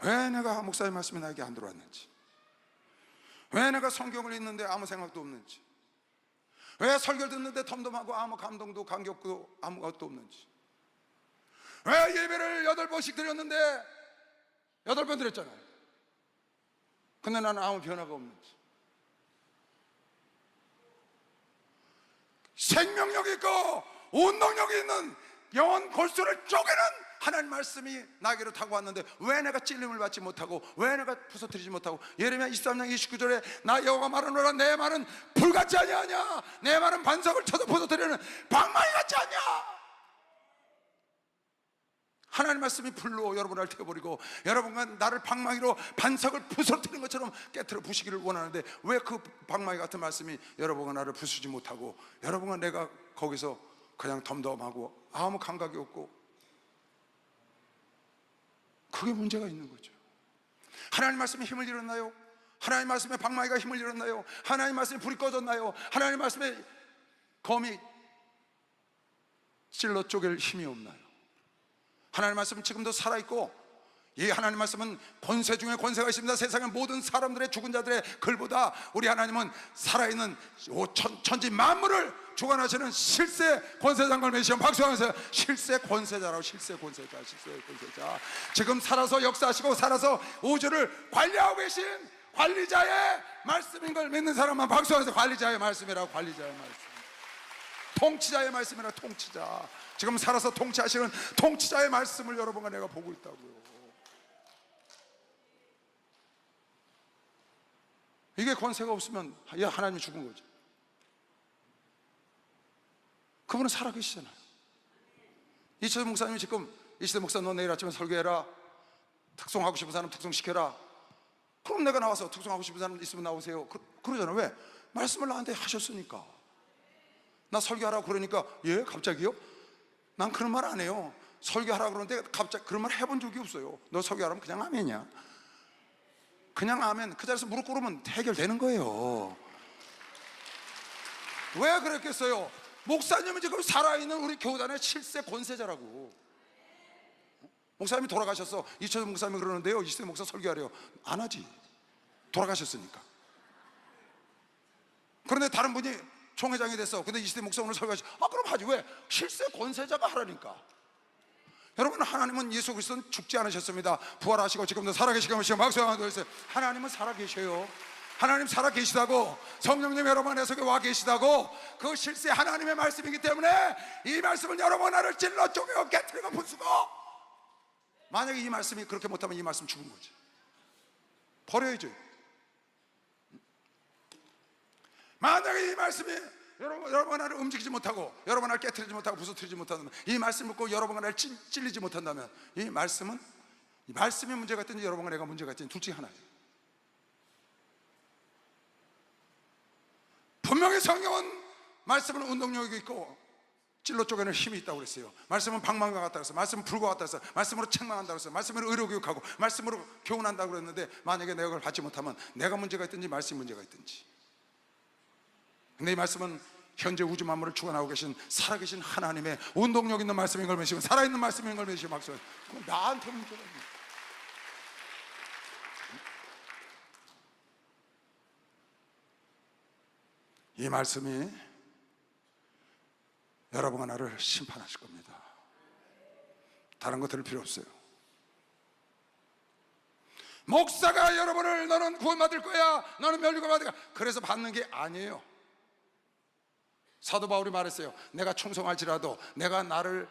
왜 내가 목사님 말씀이 나에게 안 들어왔는지, 왜 내가 성경을 읽는데 아무 생각도 없는지, 왜 설교를 듣는데 덤덤하고 아무 감동도 감격도 아무것도 없는지, 왜 예배를 8번씩 드렸는데 8번 드렸잖아요. 근데 나는 아무 변화가 없는지. 생명력이 있고 운동력이 있는 영혼 골수를 쪼개는 하나님 말씀이 나에게로 타고 왔는데 왜 내가 찔림을 받지 못하고, 왜 내가 부서뜨리지 못하고. 예레미야 23장 29절에 나 여호와 말하노라, 내 말은 불같지 아니하냐, 내 말은 반석을 쳐도 부서뜨리는 방망이 같지 않냐. 하나님 말씀이 불로 여러분을 태워버리고 여러분과 나를 방망이로 반석을 부서뜨리는 것처럼 깨트려 부시기를 원하는데, 왜 그 방망이 같은 말씀이 여러분과 나를 부수지 못하고 여러분과 내가 거기서 그냥 덤덤하고 아무 감각이 없고. 그게 문제가 있는 거죠. 하나님 말씀에 힘을 잃었나요? 하나님 말씀에 방망이가 힘을 잃었나요? 하나님 말씀에 불이 꺼졌나요? 하나님 말씀에 검이 찔러 쪼갤 힘이 없나요? 하나님 말씀은 지금도 살아있고, 이 하나님 말씀은 권세 중에 권세가 있습니다. 세상의 모든 사람들의, 죽은 자들의 글보다 우리 하나님은 살아있는 천지 만물을 주관하시는 실세 권세자인 걸 믿으시면 박수하면서 실세 권세자라고. 실세 권세자, 실세 권세자. 지금 살아서 역사하시고 살아서 우주를 관리하고 계신 관리자의 말씀인 걸 믿는 사람만 박수하면서 관리자의 말씀이라고. 관리자의 말씀, 통치자의 말씀이라. 통치자, 지금 살아서 통치하시는 통치자의 말씀을 여러분과 내가 보고 있다고요. 이게 권세가 없으면 하나님이 죽은 거죠. 그분은 살아계시잖아요. 이철 목사님이 지금, 이시대 목사 너 내일 아침에 설교해라, 특송하고 싶은 사람 특송시켜라. 그럼 내가 나와서 특송하고 싶은 사람 있으면 나오세요 그러잖아요. 왜? 말씀을 나한테 하셨으니까. 나 설교하라고 그러니까 예? 갑자기요? 난 그런 말 안 해요. 설교하라고 그러는데 갑자기 그런 말 해본 적이 없어요. 너 설교하라면 그냥 아멘이야. 그냥 아멘. 그 자리에서 무릎 꿇으면 해결되는 거예요. 왜 그랬겠어요? 목사님은 지금 살아있는 우리 교단의 실세 권세자라고. 목사님이 돌아가셨어. 이철 목사님이 그러는데요, 이시대 목사 설교하래요. 안 하지, 돌아가셨으니까. 그런데 다른 분이 총회장이 됐어. 근데 이시대 목사 오늘 설교하시, 그럼 하지. 왜? 실세 권세자가 하라니까. 여러분, 하나님은 예수 그리스도는 죽지 않으셨습니다. 부활하시고 지금도 살아계시고 계시고 박수 한번 드리세요. 하나님은 살아계셔요. 하나님 살아계시다고, 성령님 여러분 안에 속에 와 계시다고. 그 실세 하나님의 말씀이기 때문에 이 말씀은 여러분 나를 찔러 쪼개고 깨트리고 부수고. 만약에 이 말씀이 그렇게 못하면 이 말씀 죽은 거지. 버려야죠. 만약에 이 말씀이 여러분 나를 움직이지 못하고, 여러분 나를 깨트리지 못하고 부서뜨리지 못한다면, 이 말씀 듣고 여러분 나를 찔리지 못한다면, 이 말씀은, 이 말씀이 문제가 있든지 여러분과 내가 문제가 있든지 둘 중에 하나예요. 분명히 성경은 말씀은 운동력이 있고 찔러 쪼개는 힘이 있다고 그랬어요. 말씀은 방망이와 같다고 했어요. 말씀은 불과 같다고 했어요. 말씀으로 책망한다고 했어요. 말씀으로 의료교육하고 말씀으로 교훈한다고 그랬는데, 만약에 내가 그걸 받지 못하면 내가 문제가 있든지 말씀이 문제가 있든지. 근데 이 말씀은 현재 우주 만물을 주관하고 계신 살아계신 하나님의 운동력 있는 말씀인 걸 믿으시면, 살아있는 말씀인 걸 믿으시면 박수. 그럼 나한테 문제가 있는 거예요. 이 말씀이 여러분과 나를 심판하실 겁니다. 다른 거 들을 필요 없어요. 목사가 여러분을 너는 구원받을 거야, 너는 멸류관 받을 거야, 그래서 받는 게 아니에요. 사도 바울이 말했어요. 내가 충성할지라도 내가 나를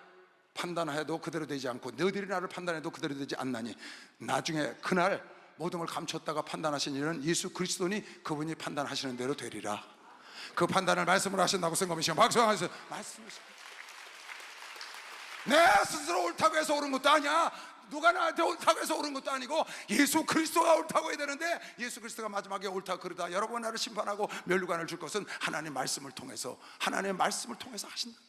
판단해도 그대로 되지 않고 너희들이 나를 판단해도 그대로 되지 않나니, 나중에 그날 모든 걸 감췄다가 판단하신 일은 예수 그리스도니 그분이 판단하시는 대로 되리라. 그 판단을 말씀으로 하신다고 생각하시면 박수하면서 말씀하십니다. 내 스스로 옳다고 해서 옳은 것도 아니야. 누가 나한테 옳다고 해서 옳은 것도 아니고 예수 그리스도가 옳다고 해야 되는데, 예수 그리스도가 마지막에 옳다 그러다 여러분 나를 심판하고 멸류관을 줄 것은 하나님의 말씀을 통해서, 하나님의 말씀을 통해서 하신다.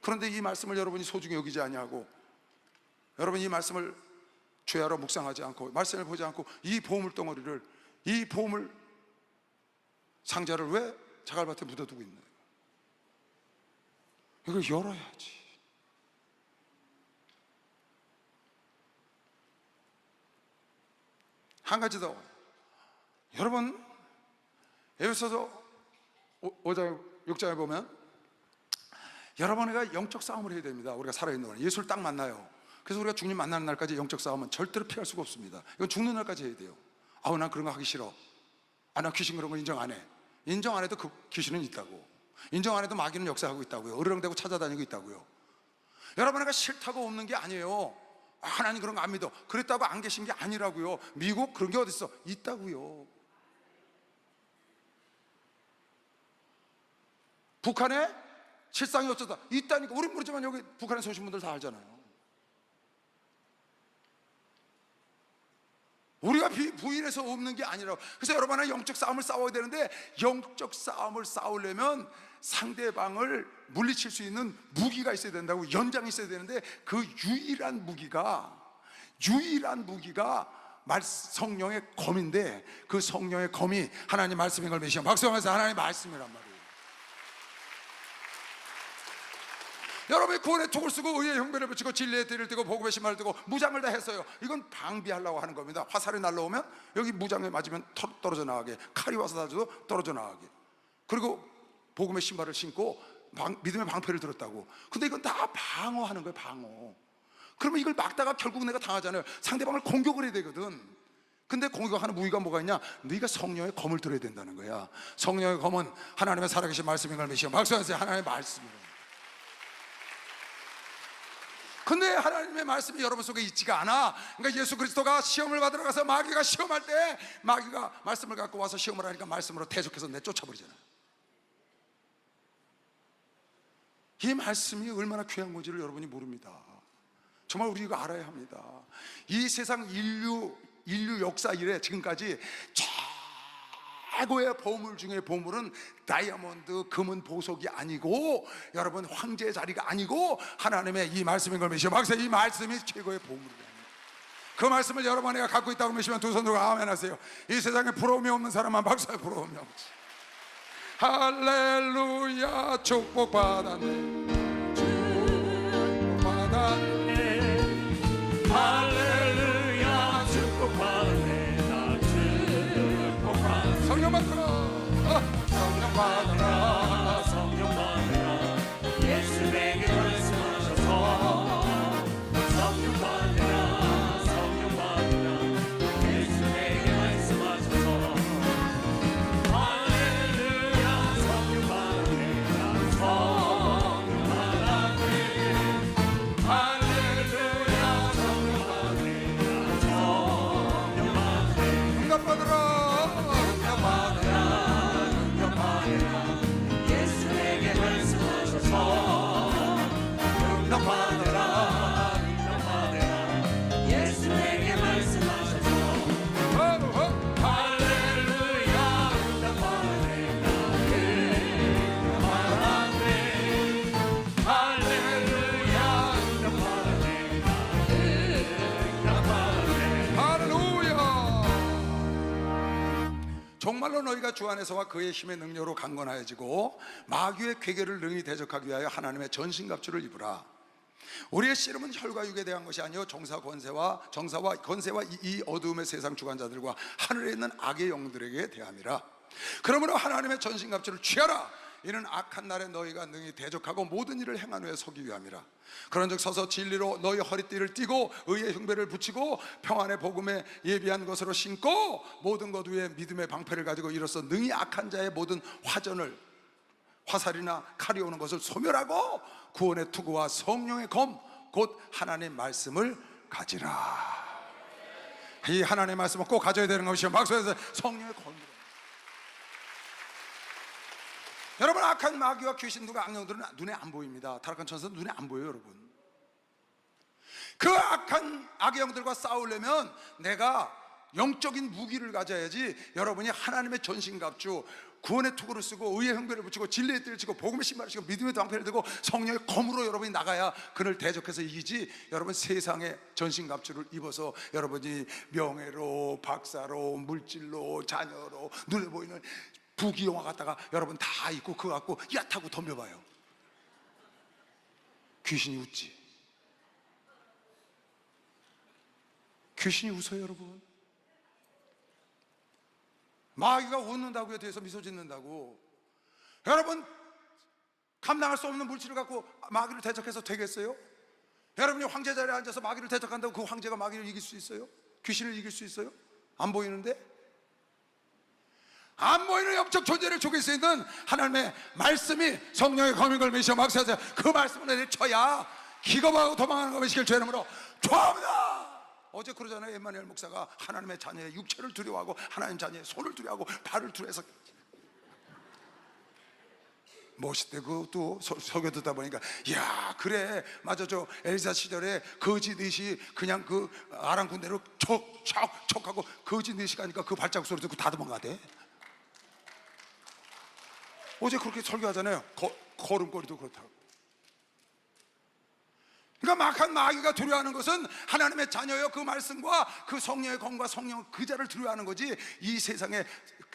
그런데 이 말씀을 여러분이 소중히 여기지 아니하고, 여러분 이 말씀을 죄하러 묵상하지 않고 말씀을 보지 않고 이 보물 덩어리를, 이 보물 상자를 왜 자갈밭에 묻어두고 있나요? 이걸 열어야지. 한 가지 더. 여러분, 에베소서 5장 6장에 보면 여러분과 영적 싸움을 해야 됩니다. 우리가 살아있는 동안 예수를 딱 만나요. 그래서 우리가 주님 만나는 날까지 영적 싸움은 절대로 피할 수가 없습니다. 이건 죽는 날까지 해야 돼요. 아우, 난 그런 거 하기 싫어. 아, 난 귀신 그런 거 인정 안 해. 인정 안 해도 그 귀신은 있다고. 인정 안 해도 마귀는 역사하고 있다고요. 으르렁대고 찾아다니고 있다고요. 여러분과 싫다고 없는 게 아니에요. 아, 하나님 그런 거 안 믿어. 그랬다고 안 계신 게 아니라고요. 미국 그런 게 어딨어? 있다고요. 북한에 실상이 어쩌다 있다니까. 우린 모르지만 여기 북한에서 오신 분들 다 알잖아요. 우리가 부인해서 없는 게 아니라고. 그래서 여러분은 영적 싸움을 싸워야 되는데, 영적 싸움을 싸우려면 상대방을 물리칠 수 있는 무기가 있어야 된다고. 연장이 있어야 되는데, 그 유일한 무기가 성령의 검인데, 그 성령의 검이 하나님 말씀인 걸 믿으시면 박수하면서 하나님 말씀이란 말이에요. 여러분이 구원의 톡을 쓰고 의의 형배를 붙이고 진리의 띠를 띠고 복음의 신발을 띠고 무장을 다 했어요. 이건 방비하려고 하는 겁니다. 화살이 날라오면 여기 무장에 맞으면 떨어져 나가게, 칼이 와서 다져도 떨어져 나가게. 그리고 복음의 신발을 신고 믿음의 방패를 들었다고. 근데 이건 다 방어하는 거예요. 방어. 그러면 이걸 막다가 결국 내가 당하잖아요. 상대방을 공격을 해야 되거든. 근데 공격하는 무기가 뭐가 있냐? 네가 성령의 검을 들어야 된다는 거야. 성령의 검은 하나님의 살아계신 말씀인 걸 믿으시면 박수하세요. 하나님의 말씀이에요. 근데 하나님의 말씀이 여러분 속에 있지가 않아. 그러니까 예수 그리스도가 시험을 받으러 가서 마귀가 시험할 때, 마귀가 말씀을 갖고 와서 시험을 하니까 말씀으로 대적해서 내쫓아버리잖아요. 이 말씀이 얼마나 귀한 건지를 여러분이 모릅니다. 정말 우리 이거 알아야 합니다. 이 세상 인류 역사 이래 지금까지 최고의 보물 중에 보물은 다이아몬드, 금은 보석이 아니고, 여러분 황제의 자리가 아니고 하나님의 이 말씀인 걸 믿으시오. 박사, 이 말씀이 최고의 보물이다. 그 말씀을 여러분이 갖고 있다고 믿으시면 두 손 들고 아멘 하세요. 이 세상에 부러움이 없는 사람만 박사에 부러움이 없지. 할렐루야. 축복받았네. 축복받았네. 할렐루야. 축복받았네. 나 축복받았네. 성령 받으라. 성령 받으라. 성령 받으라. 예수에게 말씀하셔서 성령 받으라. 성령 받으라. 예수에게 말씀하셔서 할렐루야. 성령 받으네. 난 성령 받았네. 할렐루야. 성령 받으네. 난 성령 받으네. 응답 받으라. 응답 받으라. 예수에게 말씀하셔서 응답 받으라. 응답 받으라. 예수에게 말씀하셔서 할렐루야. 응답 받으네. 응답 받았네. 할렐루야. 응답 받으네. 응답 받았네. 할렐루야. 정말로 너희가 주 안에서와 그의 힘의 능력으로 강건하여지고 마귀의 괴계를 능히 대적하기 위하여 하나님의 전신갑주를 입으라. 우리의 씨름은 혈과 육에 대한 것이 아니요 정사와 권세와 이 어두움의 세상 주관자들과 하늘에 있는 악의 영들에게 대함이라. 그러므로 하나님의 전신갑주를 취하라. 이는 악한 날에 너희가 능히 대적하고 모든 일을 행한 후에 서기 위함이라. 그런즉 서서 진리로 너희 허리띠를 띠고 의의 흉배를 붙이고 평안의 복음에 예비한 것으로 신고 모든 것 위에 믿음의 방패를 가지고 이로써 능히 악한 자의 모든 화살이나 칼이 오는 것을 소멸하고 구원의 투구와 성령의 검 곧 하나님의 말씀을 가지라. 이 하나님의 말씀을 꼭 가져야 되는 것이요 박수에서 성령의 검. 여러분, 악한 마귀와 귀신들과 악령들은 눈에 안 보입니다. 타락한 천사는 눈에 안 보여요. 여러분, 그 악한 악의 영들과 싸우려면 내가 영적인 무기를 가져야지. 여러분이 하나님의 전신갑주, 구원의 투구를 쓰고 의의 형배를 붙이고 진리의 띠를 치고 복음의 신발을 치고 믿음의 방패를 들고 성령의 검으로 여러분이 나가야 그를 대적해서 이기지. 여러분, 세상의 전신갑주를 입어서 여러분이 명예로, 박사로, 물질로, 자녀로, 눈에 보이는 부귀영화 갖다가 여러분 다 입고 그거 갖고 얕하고 덤벼봐요. 귀신이 웃지. 귀신이 웃어요. 여러분, 마귀가 웃는다고요. 뒤에서 미소 짓는다고. 여러분, 감당할 수 없는 물질을 갖고 마귀를 대적해서 되겠어요? 여러분이 황제 자리에 앉아서 마귀를 대적한다고 그 황제가 마귀를 이길 수 있어요? 귀신을 이길 수 있어요? 안 보이는데? 안 보이는 영적 존재를 죽일 수 있는 하나님의 말씀이 성령의 검인 걸 메시어 막사하세요. 그 말씀을 내쳐야 기겁하고 도망하는 것을 시킬 죄 이름으로 죄합니다. 어제 그러잖아요. 엠마누엘 목사가 하나님의 자녀의 육체를 두려워하고 하나님 자녀의 손을 두려워하고 발을 두려워해서 멋있대. 그것도 설교 듣다 보니까 야 그래 맞아. 저 엘리사 시절에 거짓듯이 그냥 그 아람 군대로 척하고 거짓듯이 가니까 그 발자국 소리 듣고 다 도망가대. 어제 그렇게 설교하잖아요. 걸음걸이도 그렇다고. 그러니까 막한 마귀가 두려워하는 것은 하나님의 자녀여 그 말씀과 그 성령의 검과 성령 그 자를 두려워하는 거지. 이 세상의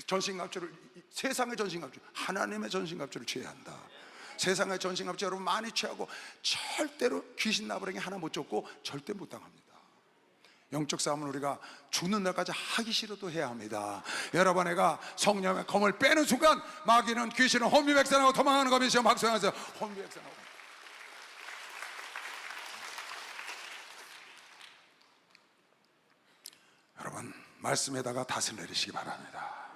전신갑주를, 세상의 전신갑주, 하나님의 전신갑주를 취해야 한다. 세상의 전신갑주 여러분 많이 취하고 절대로 귀신 나부랭이 하나 못 쫓고 절대 못 당합니다. 영적 싸움은 우리가 죽는 날까지 하기 싫어도 해야 합니다. 여러분, 내가 성령의 검을 빼는 순간 마귀는 귀신은 혼미백산하고 도망하는 검이 시험 박수하면서 혼미백산하고. 여러분, 말씀에다가 닷을 내리시기 바랍니다.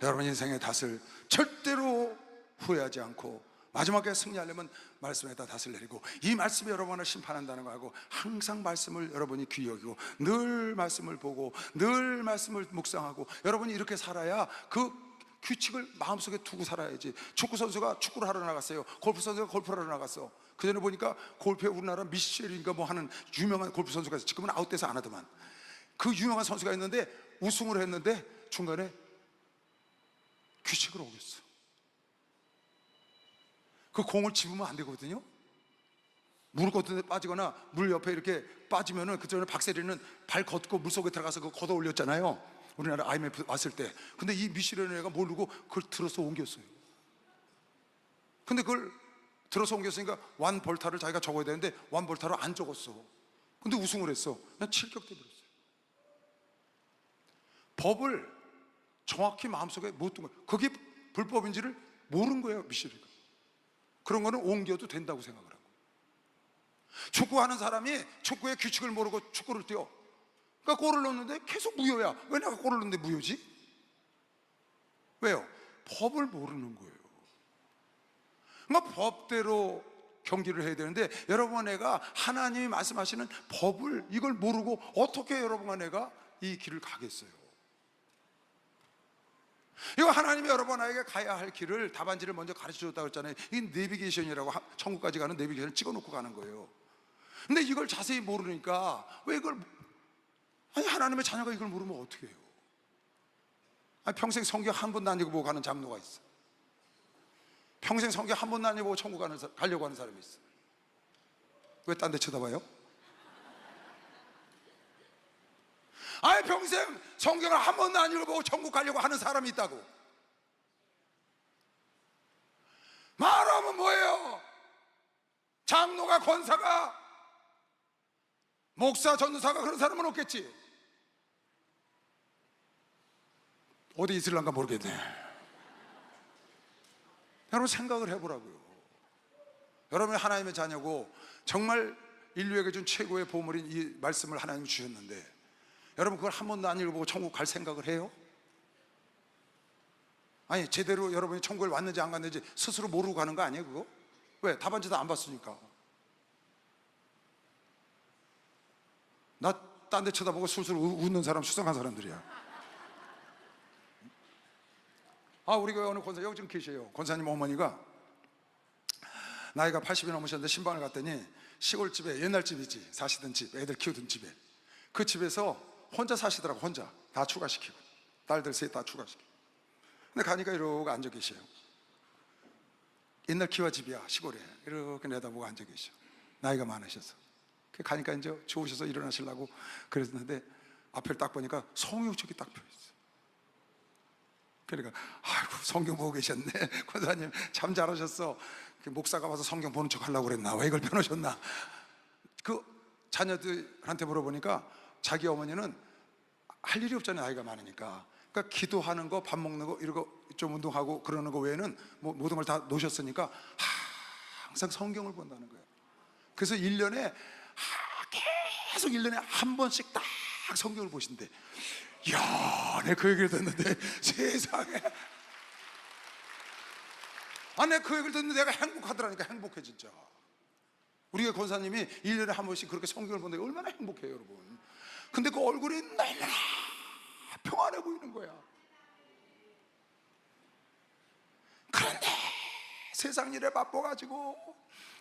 여러분 인생의 닷을 절대로 후회하지 않고 마지막에 승리하려면 말씀에다 닷을 내리고, 이 말씀이 여러분을 심판한다는 거 알고 항상 말씀을 여러분이 귀히 여기고 늘 말씀을 보고 늘 말씀을 묵상하고, 여러분이 이렇게 살아야 그 규칙을 마음속에 두고 살아야지. 축구 선수가 축구를 하러 나갔어요. 골프 선수가 골프를 하러 나갔어. 그 전에 보니까 골프에 우리나라 미셸인가 뭐 하는 유명한 골프 선수가 있어. 지금은 아웃돼서 안 하더만. 그 유명한 선수가 있는데 우승을 했는데 중간에 규칙을 어겼어. 그 공을 집으면 안 되거든요. 물 걷는데 빠지거나 물 옆에 이렇게 빠지면은, 그 전에 박세리는 발 걷고 물 속에 들어가서 그거 걷어 올렸잖아요. 우리나라 IMF 왔을 때. 근데 이 미셸이라는 애가 모르고 그걸 들어서 옮겼어요. 근데 그걸 들어서 옮겼으니까 완 볼타를 자기가 적어야 되는데 완 볼타로 안 적었어. 근데 우승을 했어. 그냥 칠격돼 버렸어요. 법을 정확히 마음속에 못 둔 거예요. 그게 불법인지를 모른 거예요, 미셸이가. 그런 거는 옮겨도 된다고 생각을 하고. 축구하는 사람이 축구의 규칙을 모르고 축구를 뛰어. 그러니까 골을 넣는데 계속 무효야. 왜 내가 골을 넣는데 무효지? 왜요? 법을 모르는 거예요. 그러니까 법대로 경기를 해야 되는데, 여러분과 내가 하나님이 말씀하시는 법을 이걸 모르고 어떻게 여러분과 내가 이 길을 가겠어요? 이거 하나님이 여러분에게 가야 할 길을, 답안지를 먼저 가르쳐 줬다고 했잖아요. 이게 내비게이션이라고, 천국까지 가는 내비게이션을 찍어 놓고 가는 거예요. 근데 이걸 자세히 모르니까, 왜 이걸, 아니 하나님의 자녀가 이걸 모르면 어떻게 해요? 아니 평생 성경 한 번도 안 읽어보고 가는 장로가 있어. 평생 성경 한 번도 안 읽어보고 천국 가려고 하는 사람이 있어. 왜 딴 데 쳐다봐요? 아예 평생 성경을 한 번도 안 읽어보고 천국 가려고 하는 사람이 있다고. 말하면 뭐예요? 장로가, 권사가, 목사, 전도사가 그런 사람은 없겠지. 어디 있을란가 모르겠네. 여러분 생각을 해보라고요. 여러분이 하나님의 자녀고 정말 인류에게 준 최고의 보물인 이 말씀을 하나님이 주셨는데, 여러분 그걸 한 번도 안 읽어보고 천국 갈 생각을 해요? 아니 제대로 여러분이 천국에 왔는지 안 갔는지 스스로 모르고 가는 거 아니에요 그거? 왜? 답안지도 안 봤으니까. 나 딴 데 쳐다보고 술술 웃는 사람 수상한 사람들이야. 우리 교회 어느 권사, 여기 좀 계세요. 권사님 어머니가 나이가 80이 넘으셨는데 신방을 갔더니 시골집에, 옛날 집 있지, 사시던 집, 애들 키우던 집에, 그 집에서 혼자 사시더라고. 혼자 다 추가시키고, 딸들 셋 다 추가시키고. 근데 가니까 이러고 앉아 계셔요. 옛날 기와 집이야, 시골에. 이렇게 내다보고 앉아 계셔. 나이가 많으셔서. 가니까 이제 좋으셔서 일어나시려고 그랬는데 앞을 딱 보니까 성경책이 딱 펴있어. 그러니까 아이고 성경 보고 계셨네. 권사님 참 잘하셨어. 목사가 와서 성경 보는 척 하려고 그랬나? 왜 이걸 펴놓으셨나? 그 자녀들한테 물어보니까 자기 어머니는 할 일이 없잖아요, 나이가 많으니까. 그러니까 기도하는 거, 밥 먹는 거, 이런 거 좀 운동하고 그러는 거 외에는 뭐 모든 걸 다 놓으셨으니까 항상 성경을 본다는 거예요. 그래서 1년에 계속 1년에 한 번씩 딱 성경을 보신대. 이야, 내가 그 얘기를 듣는데 세상에, 내가 그 얘기를 듣는데 내가 행복하더라니까. 행복해 진짜. 우리가 권사님이 1년에 한 번씩 그렇게 성경을 본다니 얼마나 행복해요 여러분. 근데 그 얼굴이 너무나 평안해 보이는 거야. 그런데 세상 일에 바빠가지고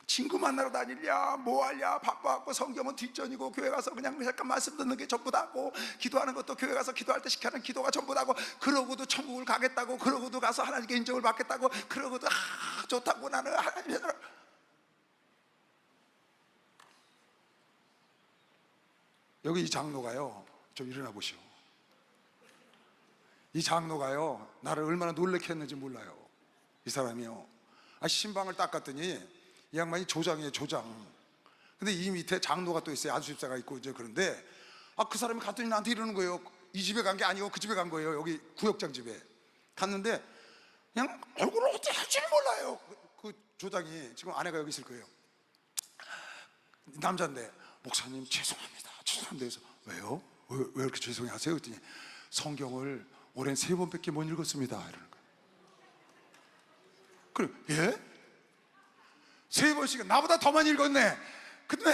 친구 만나러 다니랴 뭐하랴 바빠갖고 성경은 뒷전이고 교회 가서 그냥 잠깐 말씀 듣는 게 전부다고, 기도하는 것도 교회 가서 기도할 때 시켜는 기도가 전부다고, 그러고도 천국을 가겠다고, 그러고도 가서 하나님께 인정을 받겠다고, 그러고도 좋다고 나는 하나님의 여기 이 장로가요, 좀 일어나 보시오. 이 장로가요 나를 얼마나 놀래게 했는지 몰라요. 이 사람이요, 신방을 닦았더니 이 양반이 조장이에요, 조장. 근데 이 밑에 장로가 또 있어요, 안수집사가 있고 이제. 그런데 그 사람이 갔더니 나한테 이러는 거예요. 이 집에 간 게 아니고 그 집에 간 거예요. 여기 구역장 집에 갔는데 그냥 얼굴을 어떻게 할 줄 몰라요. 그 조장이, 지금 아내가 여기 있을 거예요. 남자인데, 목사님 죄송합니다, 죄송합니다 해서 왜요? 왜 이렇게 죄송해 하세요? 그랬더니 성경을 올해는 3번밖에 못 읽었습니다 이러는 거예요. 그래, 예? 3번씩 나보다 더 많이 읽었네. 근데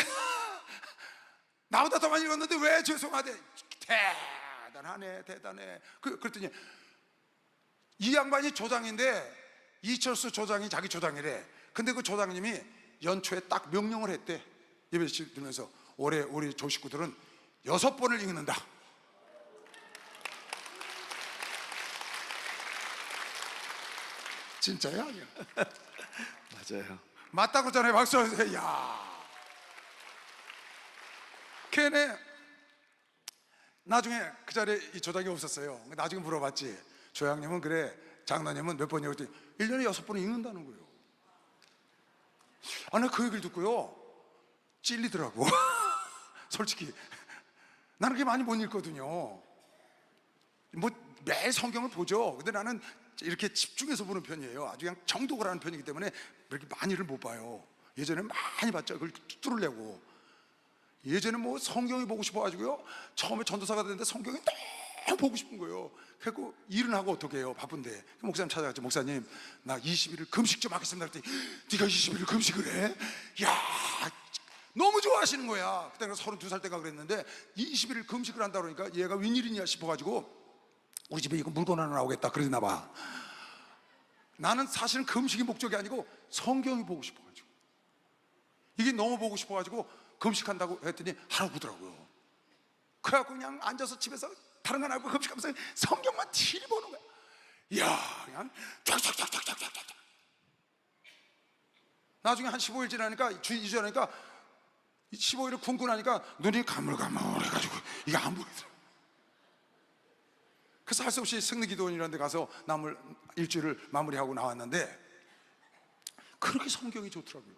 나보다 더 많이 읽었는데 왜 죄송하대? 대단하네, 대단해. 그랬더니 이 양반이 조장인데 이철수 조장이 자기 조장이래. 근데 그 조장님이 연초에 딱 명령을 했대. 예배 드리면서 올해 우리 조식구들은 6번을 읽는다. 진짜야 아니야? 맞아요. 맞다고 전에 박수 하세요. 야, 걔네 나중에 그 자리에 이 조장이 없었어요. 나중에 물어봤지. 조양님은 그래, 장로님은 몇 번이라고 했더니 1년에 6번을 읽는다는 거예요. 내가 그 얘기를 듣고요 찔리더라고. 솔직히 나는 그렇게 많이 못 읽거든요. 뭐 매일 성경을 보죠. 근데 나는 이렇게 집중해서 보는 편이에요. 아주 그냥 정독을 하는 편이기 때문에 이렇게 많이를 못 봐요. 예전에 많이 봤죠. 그걸 뚫으려고. 예전에 뭐 성경이 보고 싶어가지고요, 처음에 전도사가 됐는데 성경이 너무 보고 싶은 거예요. 그래서 일은 하고 어떻게 해요, 바쁜데. 목사님 찾아갔죠. 목사님 나 20일을 금식 좀 하겠습니다 그랬더니 네가 20일을 금식을 해? 야, 너무 좋아하시는 거야. 그때 32살 때가 그랬는데 20일을 금식을 한다 그러니까 얘가 웬일이냐 싶어가지고 우리 집에 이거 물건 하나 나오겠다 그러나 봐. 나는 사실은 금식이 목적이 아니고 성경이 보고 싶어가지고, 이게 너무 보고 싶어가지고 금식한다고 했더니 하라고 그러더라고요. 그래갖고 그냥 앉아서 집에서 다른 건 알고 금식하면서 성경만 틸 보는 거야. 이야, 그냥 쫙쫙쫙쫙쫙쫙쫙. 나중에 한 15일 지나니까, 2주 지나니까 15일을 굶고 나니까 눈이 가물가물해가지고 이게 안 보이더라고. 그래서 할 수 없이 승리기도원이라는 데 가서 남을 일주일을 마무리하고 나왔는데 그렇게 성경이 좋더라고요.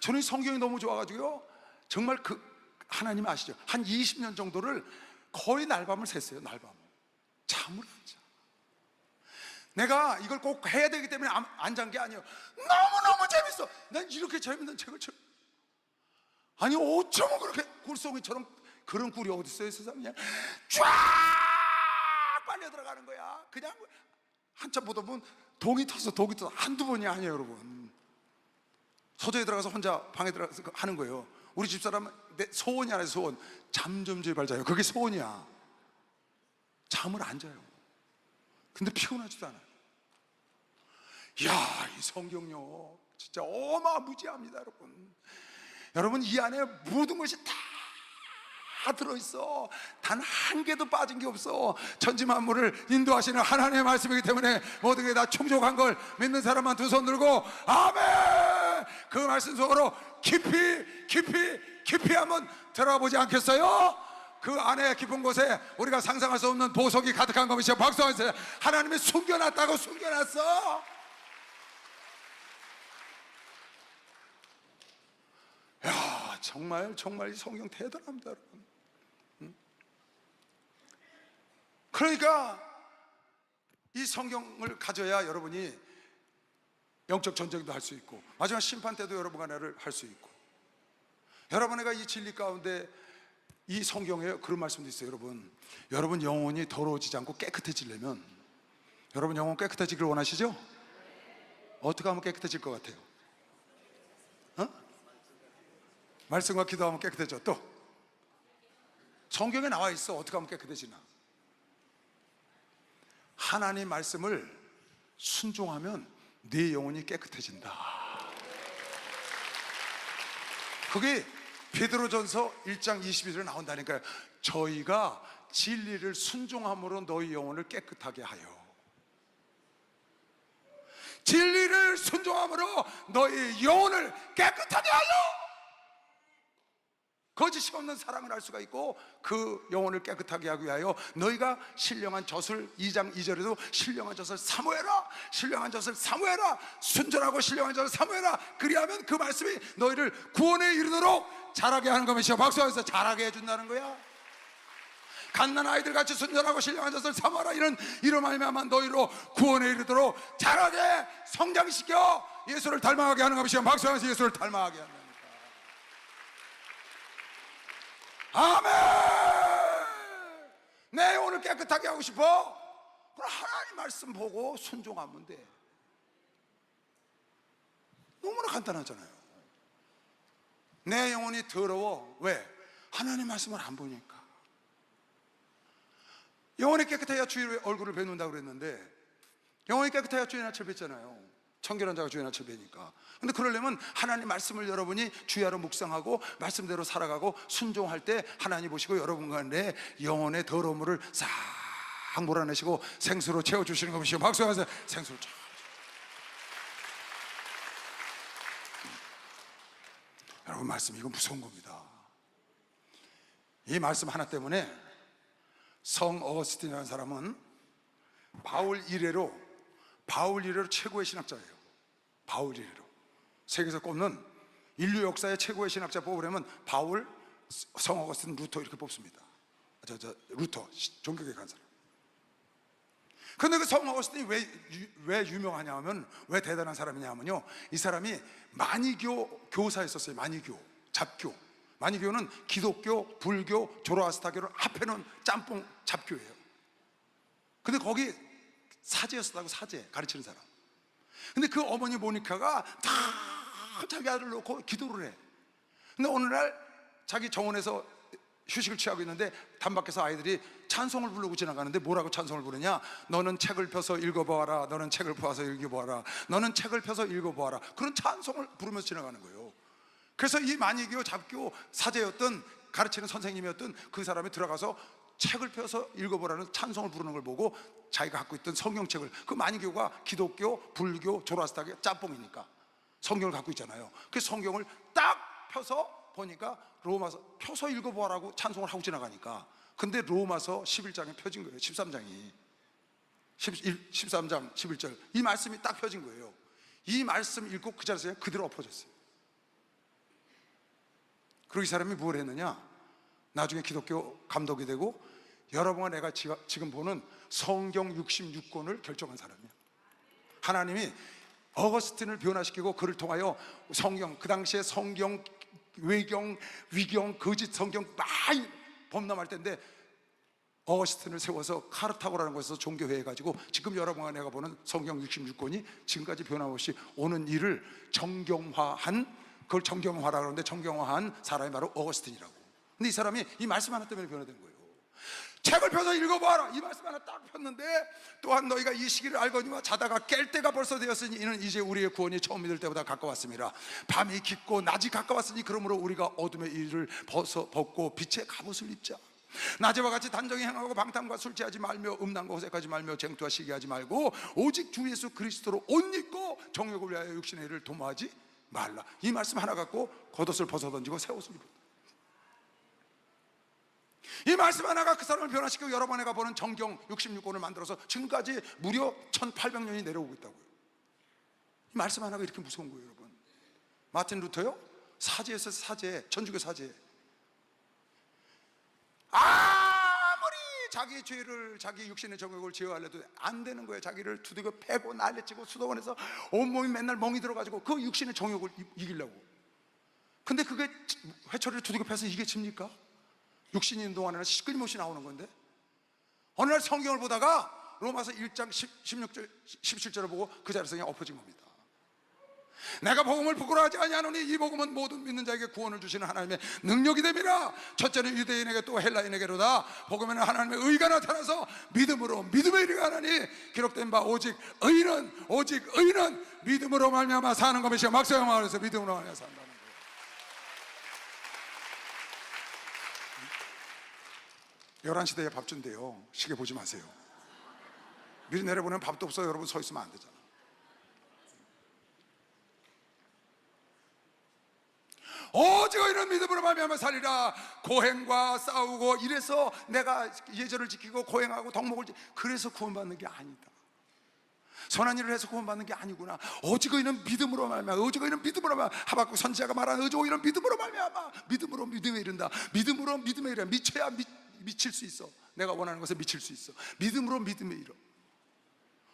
저는 성경이 너무 좋아가지고요, 정말 하나님 아시죠? 한 20년 정도를 거의 날밤을 샜어요. 날밤을 잠을 안 자. 내가 이걸 꼭 해야 되기 때문에 안 잔 게 아니에요. 너무너무 재밌어. 난 이렇게 재밌는 책을 아니 어쩌면 그렇게 굴송이처럼 그런 굴이 어디 있어요 세상에. 쫙 빨려 들어가는 거야. 그냥 한참 보다 보면 동이 터서 한두 번이 아니에요 여러분. 서재에 들어가서 혼자 방에 들어가서 하는 거예요. 우리 집사람은 내 소원이 하나의 소원, 잠 좀 제발 자요. 그게 소원이야. 잠을 안 자요. 근데 피곤하지도 않아요. 이야, 이 성경요 진짜 어마무지합니다 여러분. 여러분 이 안에 모든 것이 다 들어있어. 단 한 개도 빠진 게 없어. 천지 만물을 인도하시는 하나님의 말씀이기 때문에 모든 게 다 충족한 걸 믿는 사람만 두 손 들고 아멘. 그 말씀 속으로 깊이 한번 들어가 보지 않겠어요? 그 안에 깊은 곳에 우리가 상상할 수 없는 보석이 가득한 것이요. 박수하세요. 하나님이 숨겨놨다고. 숨겨놨어. 야, 정말 이 성경 대단합니다 여러분. 그러니까 이 성경을 가져야 여러분이 영적 전쟁도 할 수 있고 마지막 심판 때도 여러분과 나를 할 수 있고, 여러분과 이 진리 가운데 이 성경에 그런 말씀도 있어요. 여러분 영혼이 더러워지지 않고 깨끗해지려면, 여러분 영혼 깨끗해지기를 원하시죠? 어떻게 하면 깨끗해질 것 같아요? 말씀과 기도하면 깨끗해져. 또 성경에 나와 있어. 어떻게 하면 깨끗해지나? 하나님 말씀을 순종하면 네 영혼이 깨끗해진다. 그게 베드로전서 1장 22절에 나온다니까요. 저희가 진리를 순종함으로 너희 영혼을 깨끗하게 하여. 진리를 순종함으로 너희 영혼을 깨끗하게 하여. 거짓이 없는 사랑을 할 수가 있고, 그 영혼을 깨끗하게 하기 위하여 너희가 신령한 젖을, 2장 2절에도 신령한 젖을 사모해라, 신령한 젖을 사모해라, 순전하고 신령한 젖을 사모해라. 그리하면 그 말씀이 너희를 구원에 이르도록 자라게 하는 것이요. 박수하면서 자라게 해준다는 거야. 갓난 아이들 같이 순전하고 신령한 젖을 사모하라. 이런 말미암아 너희로 구원에 이르도록 자라게 성장시켜 예수를 닮아가게 하는 것이요. 박수하면서 예수를 닮아가게 하는 거야. 아멘! 내 영혼을 깨끗하게 하고 싶어? 그럼 하나님 말씀 보고 순종하면 돼. 너무나 간단하잖아요. 내 영혼이 더러워. 왜? 하나님 말씀을 안 보니까. 영혼이 깨끗해야 주의 얼굴을 뵙는다고 그랬는데, 영혼이 깨끗해야 주의 낯을 뵙잖아요. 청결한 자가 주의 낯을 뵈니까. 근데 그러려면 하나님 말씀을 여러분이 주야로 묵상하고 말씀대로 살아가고 순종할 때 하나님 보시고 여러분과 내 영혼의 더러움을 싹 몰아내시고 생수로 채워주시는 것이요. 박수하면서 생수로 쫙. 여러분, 말씀 이거 무서운 겁니다. 이 말씀 하나 때문에 성 어거스틴이라는 사람은 바울 이래로 최고의 신학자예요. 바울 이래로 세계에서 꼽는 인류 역사의 최고의 신학자 뽑으려면 바울, 성 어거스틴, 루터 이렇게 뽑습니다. 루터 종교계 간 사람. 근데 그 성 어거스틴이 왜 유명하냐 하면, 왜 대단한 사람이냐 하면요, 이 사람이 마니교 교사였었어요. 마니교, 잡교. 마니교는 기독교, 불교, 조로아스타교를 합해놓은 짬뽕 잡교예요. 근데 거기 사제였었다고. 사제 가르치는 사람. 근데 그 어머니 모니카가 다 자기 아들을 놓고 기도를 해. 근데 어느 날 자기 정원에서 휴식을 취하고 있는데 단밖에서 아이들이 찬송을 부르고 지나가는데 뭐라고 찬송을 부르냐? 너는 책을 펴서 읽어보아라, 너는 책을 펴서 읽어보아라, 너는 책을 펴서 읽어보아라. 그런 찬송을 부르면서 지나가는 거예요. 그래서 이 마니교 잡교 사제였던, 가르치는 선생님이었던 그 사람이 들어가서 책을 펴서 읽어보라는 찬송을 부르는 걸 보고 자기가 갖고 있던 성경책을, 그 마니교가 기독교, 불교, 조로아스타교 짬뽕이니까 성경을 갖고 있잖아요. 그 성경을 딱 펴서 보니까 로마서 펴서 읽어보라고 찬송을 하고 지나가니까, 근데 로마서 11장에 펴진 거예요. 13장이 13장 11절 이 말씀이 딱 펴진 거예요. 이 말씀 읽고 그 자리에서 그대로 엎어졌어요. 그리고 이 사람이 뭘 했느냐, 나중에 기독교 감독이 되고 여러분과 내가 지금 보는 성경 66권을 결정한 사람이야. 하나님이 어거스틴을 변화시키고 그를 통하여 성경, 그 당시에 성경 외경, 위경, 거짓 성경 많이 범람할 때인데 어거스틴을 세워서 카르타고라는 곳에서 종교회 해가지고 지금 여러분과 내가 보는 성경 66권이 지금까지 변함없이 오는 일을 정경화한, 그걸 정경화라고 하는데 정경화한 사람이 바로 어거스틴이라고. 근데 이 사람이 이 말씀 하나 때문에 변화된 거예요. 책을 펴서 읽어봐라. 이 말씀 하나 딱 폈는데, 또한 너희가 이 시기를 알거니와 자다가 깰 때가 벌써 되었으니 이는 이제 우리의 구원이 처음 믿을 때보다 가까웠습니다. 밤이 깊고 낮이 가까웠으니 그러므로 우리가 어둠의 일을 벗고 빛의 갑옷을 입자. 낮에와 같이 단정히 행하고 방탕과 술 취하지 말며 음란과 호색하지 말며 쟁투와 시기하지 말고 오직 주 예수 그리스도로 옷 입고 정욕을 위하여 육신의 일을 도모하지 말라. 이 말씀 하나 갖고 겉옷을 벗어던지고 새 옷을 입었다. 이 말씀 하나가 그 사람을 변화시키고 여러분 내가 보는 정경 66권을 만들어서 지금까지 무려 1800년이 내려오고 있다고요. 이 말씀 하나가 이렇게 무서운 거예요, 여러분. 마틴 루터요? 사제였어요. 사제, 천주교 사제. 아무리 자기 죄를, 자기 육신의 정욕을 제어하려도 안 되는 거예요. 자기를 두들겨 패고 난리치고 수도원에서 온몸이 맨날 멍이 들어가지고 그 육신의 정욕을 이기려고. 근데 그게 회초리를 두들겨 패서 이게 집니까? 육신이 있는 동안에는 끊임없이 나오는 건데, 어느 날 성경을 보다가 로마서 1장 16절 17절을 보고 그 자리에서 그냥 엎어진 겁니다. 내가 복음을 부끄러워하지 아니하노니 이 복음은 모든 믿는 자에게 구원을 주시는 하나님의 능력이 됨이라. 첫째는 유대인에게 또 헬라인에게로다. 복음에는 하나님의 의가 나타나서 믿음으로 믿음에 이르가나니 기록된 바 오직 의인은 믿음으로 말미암아 사는 것이요 막상 말해서 믿음으로 말미암아 산다는 거예요. 열한 시대에 밥 준대요. 시계 보지 마세요. 미리 내려보내면 밥도 없어요. 여러분 서 있으면 안 되잖아. 오직 의인은 믿음으로 말미암아 살리라. 고행과 싸우고 이래서 내가 예절을 지키고 고행하고 덕목을 그래서 구원받는 게 아니다. 선한 일을 해서 구원받는 게 아니구나. 오직 의인은 믿음으로 말미암아. 오직 의인은 믿음으로 말미암아. 하박국 선지자가 말한 오직 의인은 믿음으로 말미암아. 믿음으로 믿음에 이른다. 믿음으로 믿음에 이른다. 미쳐야 미칠 수 있어. 내가 원하는 것에 미칠 수 있어. 믿음으로 믿음에 이르.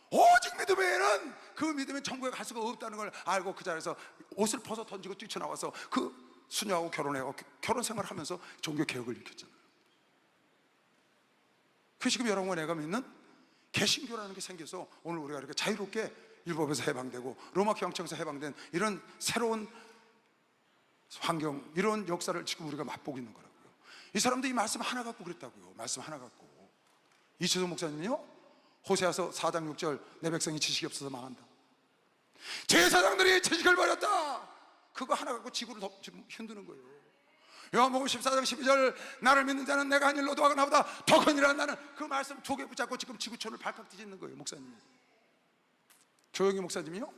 오직 믿음에는 그 믿음에 천국에 갈 수가 없다는 걸 알고 그 자리에서 옷을 벗어 던지고 뛰쳐나와서 그 수녀하고 결혼하고 결혼 생활을 하면서 종교 개혁을 일으켰잖아요. 그 지금 여러분과 내가 믿는 개신교라는 게 생겨서 오늘 우리가 이렇게 자유롭게 율법에서 해방되고 로마 교황청에서 해방된 이런 새로운 환경, 이런 역사를 지금 우리가 맛보고 있는 거라고요. 이 사람도 이 말씀 하나 갖고 그랬다고요. 말씀 하나 갖고. 이철성 목사님은요, 호세아서 4장 6절 내 백성이 지식이 없어서 망한다. 제사장들이 지식을 버렸다. 그거 하나 갖고 지구를 지금 흔드는 거예요. 요한복음 14장 12절 나를 믿는 자는 내가 한 일로 도하고 나보다 더 큰 일을 한다는 그 말씀 두 개 붙잡고 지금 지구촌을 발칵 뒤집는 거예요. 목사님이. 조영희 목사님이요,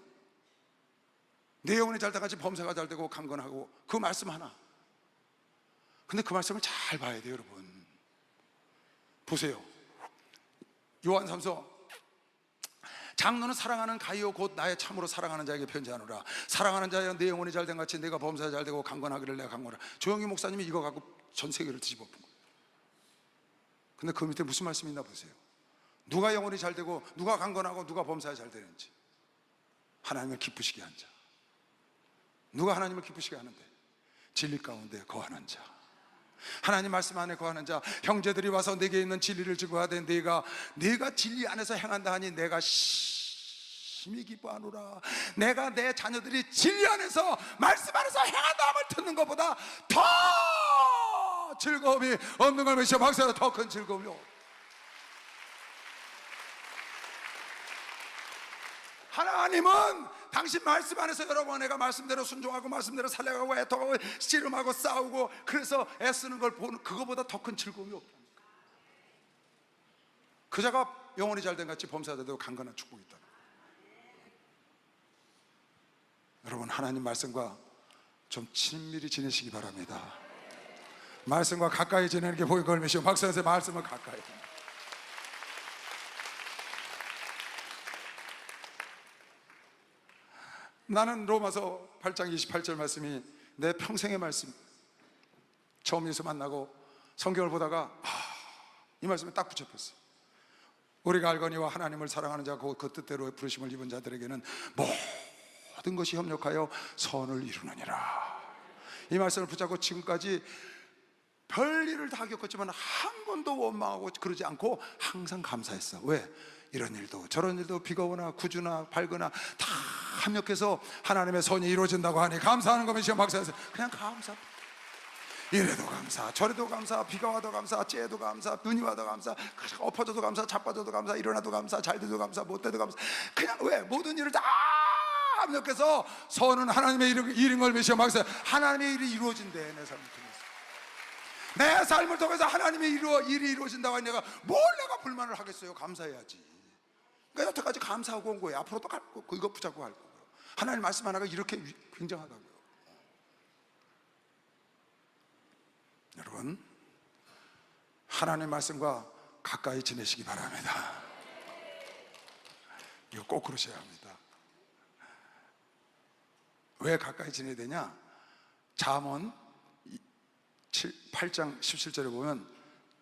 내 영혼이 잘 돼가지 범사가 잘 되고 강건하고 그 말씀 하나. 근데 그 말씀을 잘 봐야 돼요. 여러분 보세요. 요한 3서 장로는 사랑하는 가이오 곧 나의 참으로 사랑하는 자에게 편지하노라. 사랑하는 자여 내 영혼이 잘된 같이 내가 범사에 잘되고 강건하기를 내가 강건하라. 조영희 목사님이 이거 갖고 전 세계를 뒤집어 본 거예요. 근데 그 밑에 무슨 말씀이 있나 보세요. 누가 영혼이 잘되고 누가 강건하고 누가 범사에 잘되는지, 하나님을 기쁘시게 한 자. 누가 하나님을 기쁘시게 하는데? 진리 가운데 거하는 자, 하나님 말씀 안에 거하는 자. 형제들이 와서 내게 있는 진리를 증거하되 내가 진리 안에서 행한다 하니 내가 심히 기뻐하노라. 내가 내 자녀들이 진리 안에서 말씀 안에서 행한다 함을 듣는 것보다 더 즐거움이 없는 걸 믿으시오. 박사로 더 큰 즐거움이 없다. 하나님은 당신 말씀 안에서 여러분 내가 말씀대로 순종하고 말씀대로 살려가고 애통하고 씨름하고 싸우고 그래서 애쓰는 걸 보는 그거보다 더 큰 즐거움이 없다니까. 그 자가 영혼이 잘된 같이 범사자도 강건한 축복이 있다. 여러분 하나님 말씀과 좀 친밀히 지내시기 바랍니다. 말씀과 가까이 지내는 게 복이 걸매시오. 박사에서 말씀을 가까이. 나는 로마서 8장 28절 말씀이 내 평생의 말씀. 처음 예수 만나고 성경을 보다가 이 말씀에 딱 붙잡혔어요. 우리가 알거니와 하나님을 사랑하는 자 그 뜻대로 부르심을 입은 자들에게는 모든 것이 협력하여 선을 이루느니라. 이 말씀을 붙잡고 지금까지 별일을 다 겪었지만 한 번도 원망하고 그러지 않고 항상 감사했어. 왜? 이런 일도 저런 일도 비가 오나 구주나 밝거나 다 합력해서 하나님의 선이 이루어진다고 하니 감사하는 거면 시험 박사에서 그냥 감사. 이래도 감사, 저래도 감사, 비가 와도 감사, 째도 감사, 눈이 와도 감사, 엎어져도 감사, 자빠져도 감사, 일어나도 감사, 잘 돼도 감사, 못 돼도 감사. 그냥 왜? 모든 일을 다 합력해서 선은 하나님의 일인 걸 믿으시오. 박사, 하나님의 일이 이루어진대. 내 삶을 통해서 내 삶을 통해서 하나님의 일이 이루어진다고 하니 내가 뭘 내가 불만을 하겠어요. 감사해야지. 그러니까 여태까지 감사하고 온 거예요. 앞으로도 갈 거고 이거 붙잡고 갈 거고요. 하나님 말씀 하나가 이렇게 굉장하다고요. 여러분 하나님 말씀과 가까이 지내시기 바랍니다. 이거 꼭 그러셔야 합니다. 왜 가까이 지내야 되냐? 잠언 8장 17절에 보면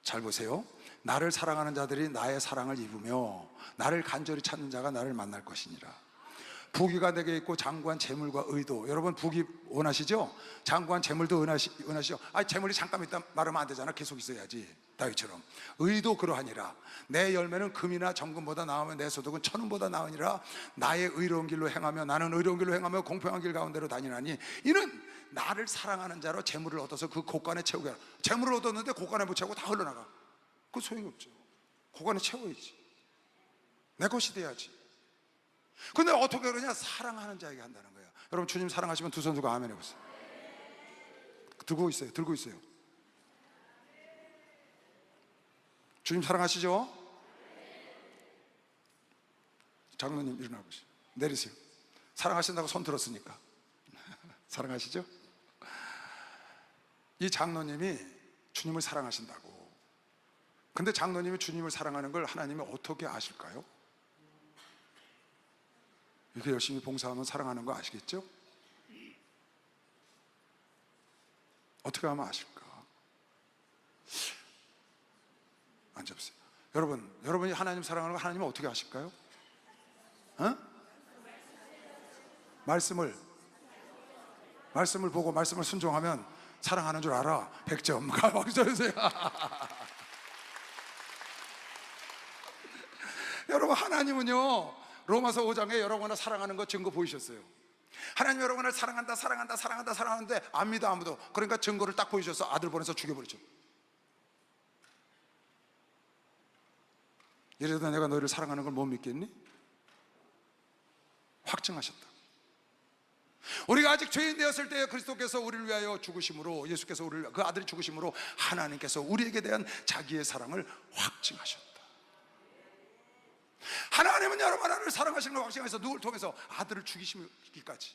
잘 보세요. 나를 사랑하는 자들이 나의 사랑을 입으며 나를 간절히 찾는 자가 나를 만날 것이니라. 부귀가 내게 있고 장구한 재물과 의도. 여러분 부귀 원하시죠? 장구한 재물도 원하시죠? 재물이 잠깐 있다 말하면 안 되잖아. 계속 있어야지. 다윗처럼. 의도 그러하니라. 내 열매는 금이나 정금보다 나으며 내 소득은 천은보다 나으니라. 나의 의로운 길로 행하며 나는 의로운 길로 행하며 공평한 길 가운데로 다니나니 이는 나를 사랑하는 자로 재물을 얻어서 그 곳간에 채우게 하라. 재물을 얻었는데 곳간에 못 채우고 다 흘러나가. 그거 소용이 없죠. 곳간에 채워야지. 내 것이 돼야지. 근데 어떻게 그러냐? 사랑하는 자에게 한다는 거예요. 여러분 주님 사랑하시면 두 손 들고 아멘 해보세요. 들고 있어요. 주님 사랑하시죠? 장로님 일어나보시죠. 내리세요. 사랑하신다고 손 들었으니까. 사랑하시죠? 이 장로님이 주님을 사랑하신다고. 근데 장로님이 주님을 사랑하는 걸 하나님이 어떻게 아실까요? 이렇게 열심히 봉사하면 사랑하는 거 아시겠죠? 어떻게 하면 아실까? 앉아보세요. 여러분이 하나님 사랑하는 거 하나님은 어떻게 아실까요? 말씀을 보고 말씀을 순종하면 사랑하는 줄 알아. 100점. 박수 주세요. 여러분 하나님은요 로마서 5장에 여러분을 사랑하는 거 증거 보이셨어요. 하나님 여러분을 사랑하는데 안 믿어 아무도. 그러니까 증거를 딱 보여줘서 아들 보내서 죽여버리죠. 이래도 내가 너희를 사랑하는 걸 못 믿겠니? 확증하셨다. 우리가 아직 죄인 되었을 때 그리스도께서 우리를 위하여 죽으심으로, 예수께서 그 아들이 죽으심으로 하나님께서 우리에게 대한 자기의 사랑을 확증하셨다. 하나님은 여러분 하나님을 사랑하시는 걸 확증해서 누구를 통해서 아들을 죽이시기까지.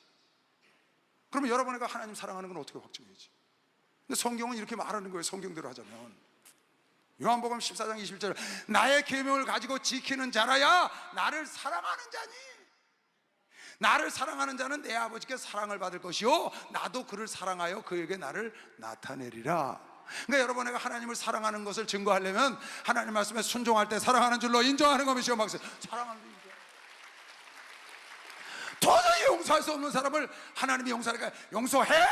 그러면 여러분과 하나님 사랑하는 건 어떻게 확증해야지? 근데 성경은 이렇게 말하는 거예요. 성경대로 하자면 요한복음 14장 21절 나의 계명을 가지고 지키는 자라야 나를 사랑하는 자니. 나를 사랑하는 자는 내 아버지께 사랑을 받을 것이요 나도 그를 사랑하여 그에게 나를 나타내리라. 그러니까 여러분 내가 하나님을 사랑하는 것을 증거하려면 하나님 말씀에 순종할 때 사랑하는 줄로 인정하는 겁니다. 시험 박사 사랑하는 줄 인정. 도저히 용서할 수 없는 사람을 하나님이 용서하니까 용서해!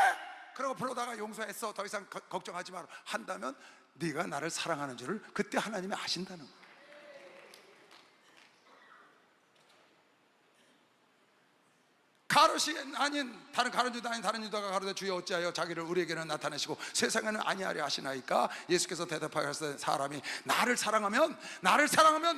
그러고 불러다가 용서했어 더 이상 걱정하지 마라 한다면 네가 나를 사랑하는 줄을 그때 하나님이 아신다는 거야. 가롯이 아닌 다른 가롯 유다 아닌 다른 유다가 가로되 주여 어찌하여 자기를 우리에게는 나타내시고 세상에는 아니하려 하시나이까. 예수께서 대답하였을 때 사람이 나를 사랑하면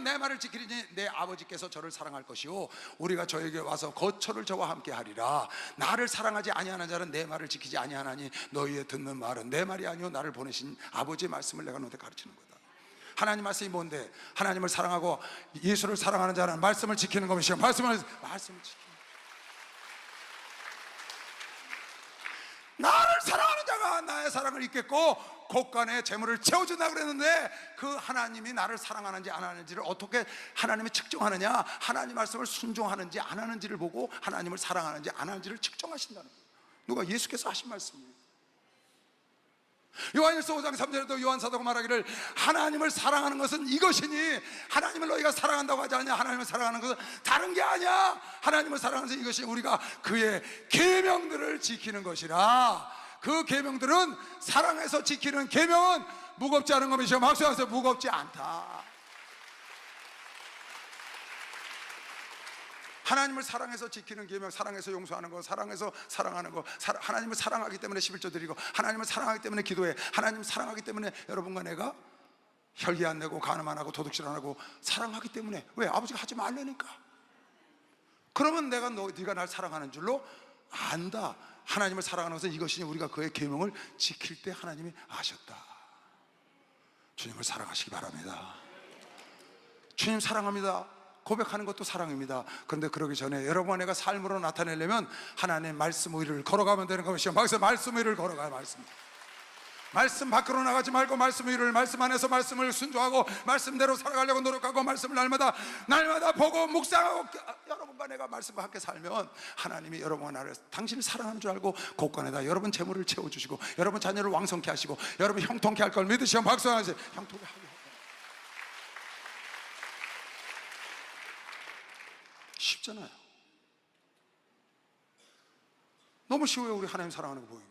내 말을 지키리니 내 아버지께서 저를 사랑할 것이요 우리가 저에게 와서 거처를 저와 함께 하리라. 나를 사랑하지 아니하는 자는 내 말을 지키지 아니하나니 너희의 듣는 말은 내 말이 아니요 나를 보내신 아버지의 말씀을 내가 너한테 가르치는 거다. 하나님 말씀이 뭔데? 하나님을 사랑하고 예수를 사랑하는 자는 말씀을 지키는 것이요 말씀을 지키는. 나를 사랑하는 자가 나의 사랑을 잊겠고 곳간에 재물을 채워준다 그랬는데 그 하나님이 나를 사랑하는지 안 하는지를 어떻게 하나님이 측정하느냐? 하나님 말씀을 순종하는지 안 하는지를 보고 하나님을 사랑하는지 안 하는지를 측정하신다는 거예요. 누가? 예수께서 하신 말씀이에요. 요한일서 5장 3절에도 요한사도가 말하기를 하나님을 사랑하는 것은 이것이니 하나님을 너희가 사랑한다고 하지 않냐? 하나님을 사랑하는 것은 다른 게 아니야. 하나님을 사랑하는 것은 이것이 우리가 그의 계명들을 지키는 것이라. 그 계명들은 사랑해서 지키는 계명은 무겁지 않은 것이죠. 박수하세요. 무겁지 않다. 하나님을 사랑해서 지키는 계명, 사랑해서 용서하는 거, 사랑해서 사랑하는 거, 하나님을 사랑하기 때문에 11조 드리고, 하나님을 사랑하기 때문에 기도해. 하나님을 사랑하기 때문에 여러분과 내가 혈기 안 내고 간음 안 하고 도둑질 안 하고 사랑하기 때문에. 왜? 아버지가 하지 말라니까. 그러면 네가 날 사랑하는 줄로 안다. 하나님을 사랑하는 것은 이것이니 우리가 그의 계명을 지킬 때 하나님이 아셨다. 주님을 사랑하시기 바랍니다. 주님 사랑합니다. 고백하는 것도 사랑입니다. 그런데 그러기 전에 여러분과 내가 삶으로 나타내려면 하나님의 말씀 위를 걸어가면 되는 것이죠. 거기서 말씀 위를 걸어가요. 말씀 밖으로 나가지 말고 말씀 위를, 말씀 안에서 말씀을 순종하고 말씀대로 살아가려고 노력하고 말씀을 날마다 보고 묵상하고 여러분과 내가 말씀과 함께 살면 하나님이 여러분과 나를 당신을 사랑하는 줄 알고 곳간에다 여러분 재물을 채워주시고 여러분 자녀를 왕성케 하시고 여러분 형통케 할 걸 믿으시면 박수하세요. 형통케 하게. 쉽잖아요. 너무 쉬워요. 우리 하나님 사랑하는 거 보이기.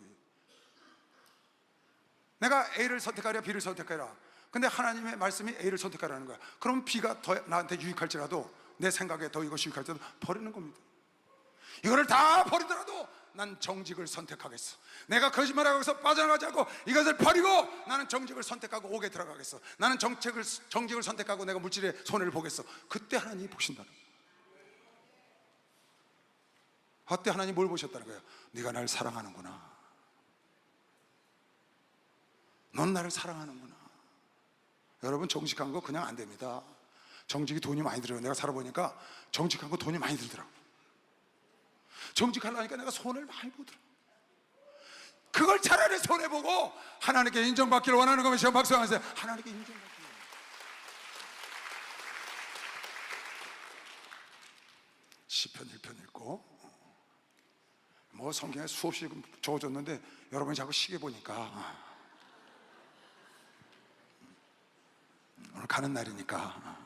내가 A를 선택하랴 B를 선택하랴. 근데 하나님의 말씀이 A를 선택하라는 거야. 그럼 B가 더 나한테 유익할지라도, 내 생각에 더 이것이 유익할지라도 버리는 겁니다. 이거를 다 버리더라도 난 정직을 선택하겠어. 내가 거짓말하고 해서 빠져나가지 않고 이것을 버리고 나는 정직을 선택하고 옥에 들어가겠어. 나는 정직을 선택하고 내가 물질의 손해를 보겠어. 그때 하나님이 보신다는 거예요. 그때 하나님이 뭘 보셨다는 거예요? 네가 나를 사랑하는구나. 넌 나를 사랑하는구나. 여러분, 정직한 거 그냥 안 됩니다. 정직이 돈이 많이 들어요. 내가 살아보니까 정직한 거 돈이 많이 들더라고. 정직하려니까 내가 손해를 많이 보더라고. 그걸 차라리 손해보고 하나님께 인정받기를 원하는 거면 시험 박수하면서 하나님께 인정받기를. 시편 1편 읽고 뭐 성경에 수없이 적어줬는데 여러분이 자꾸 시계 보니까 오늘 가는 날이니까.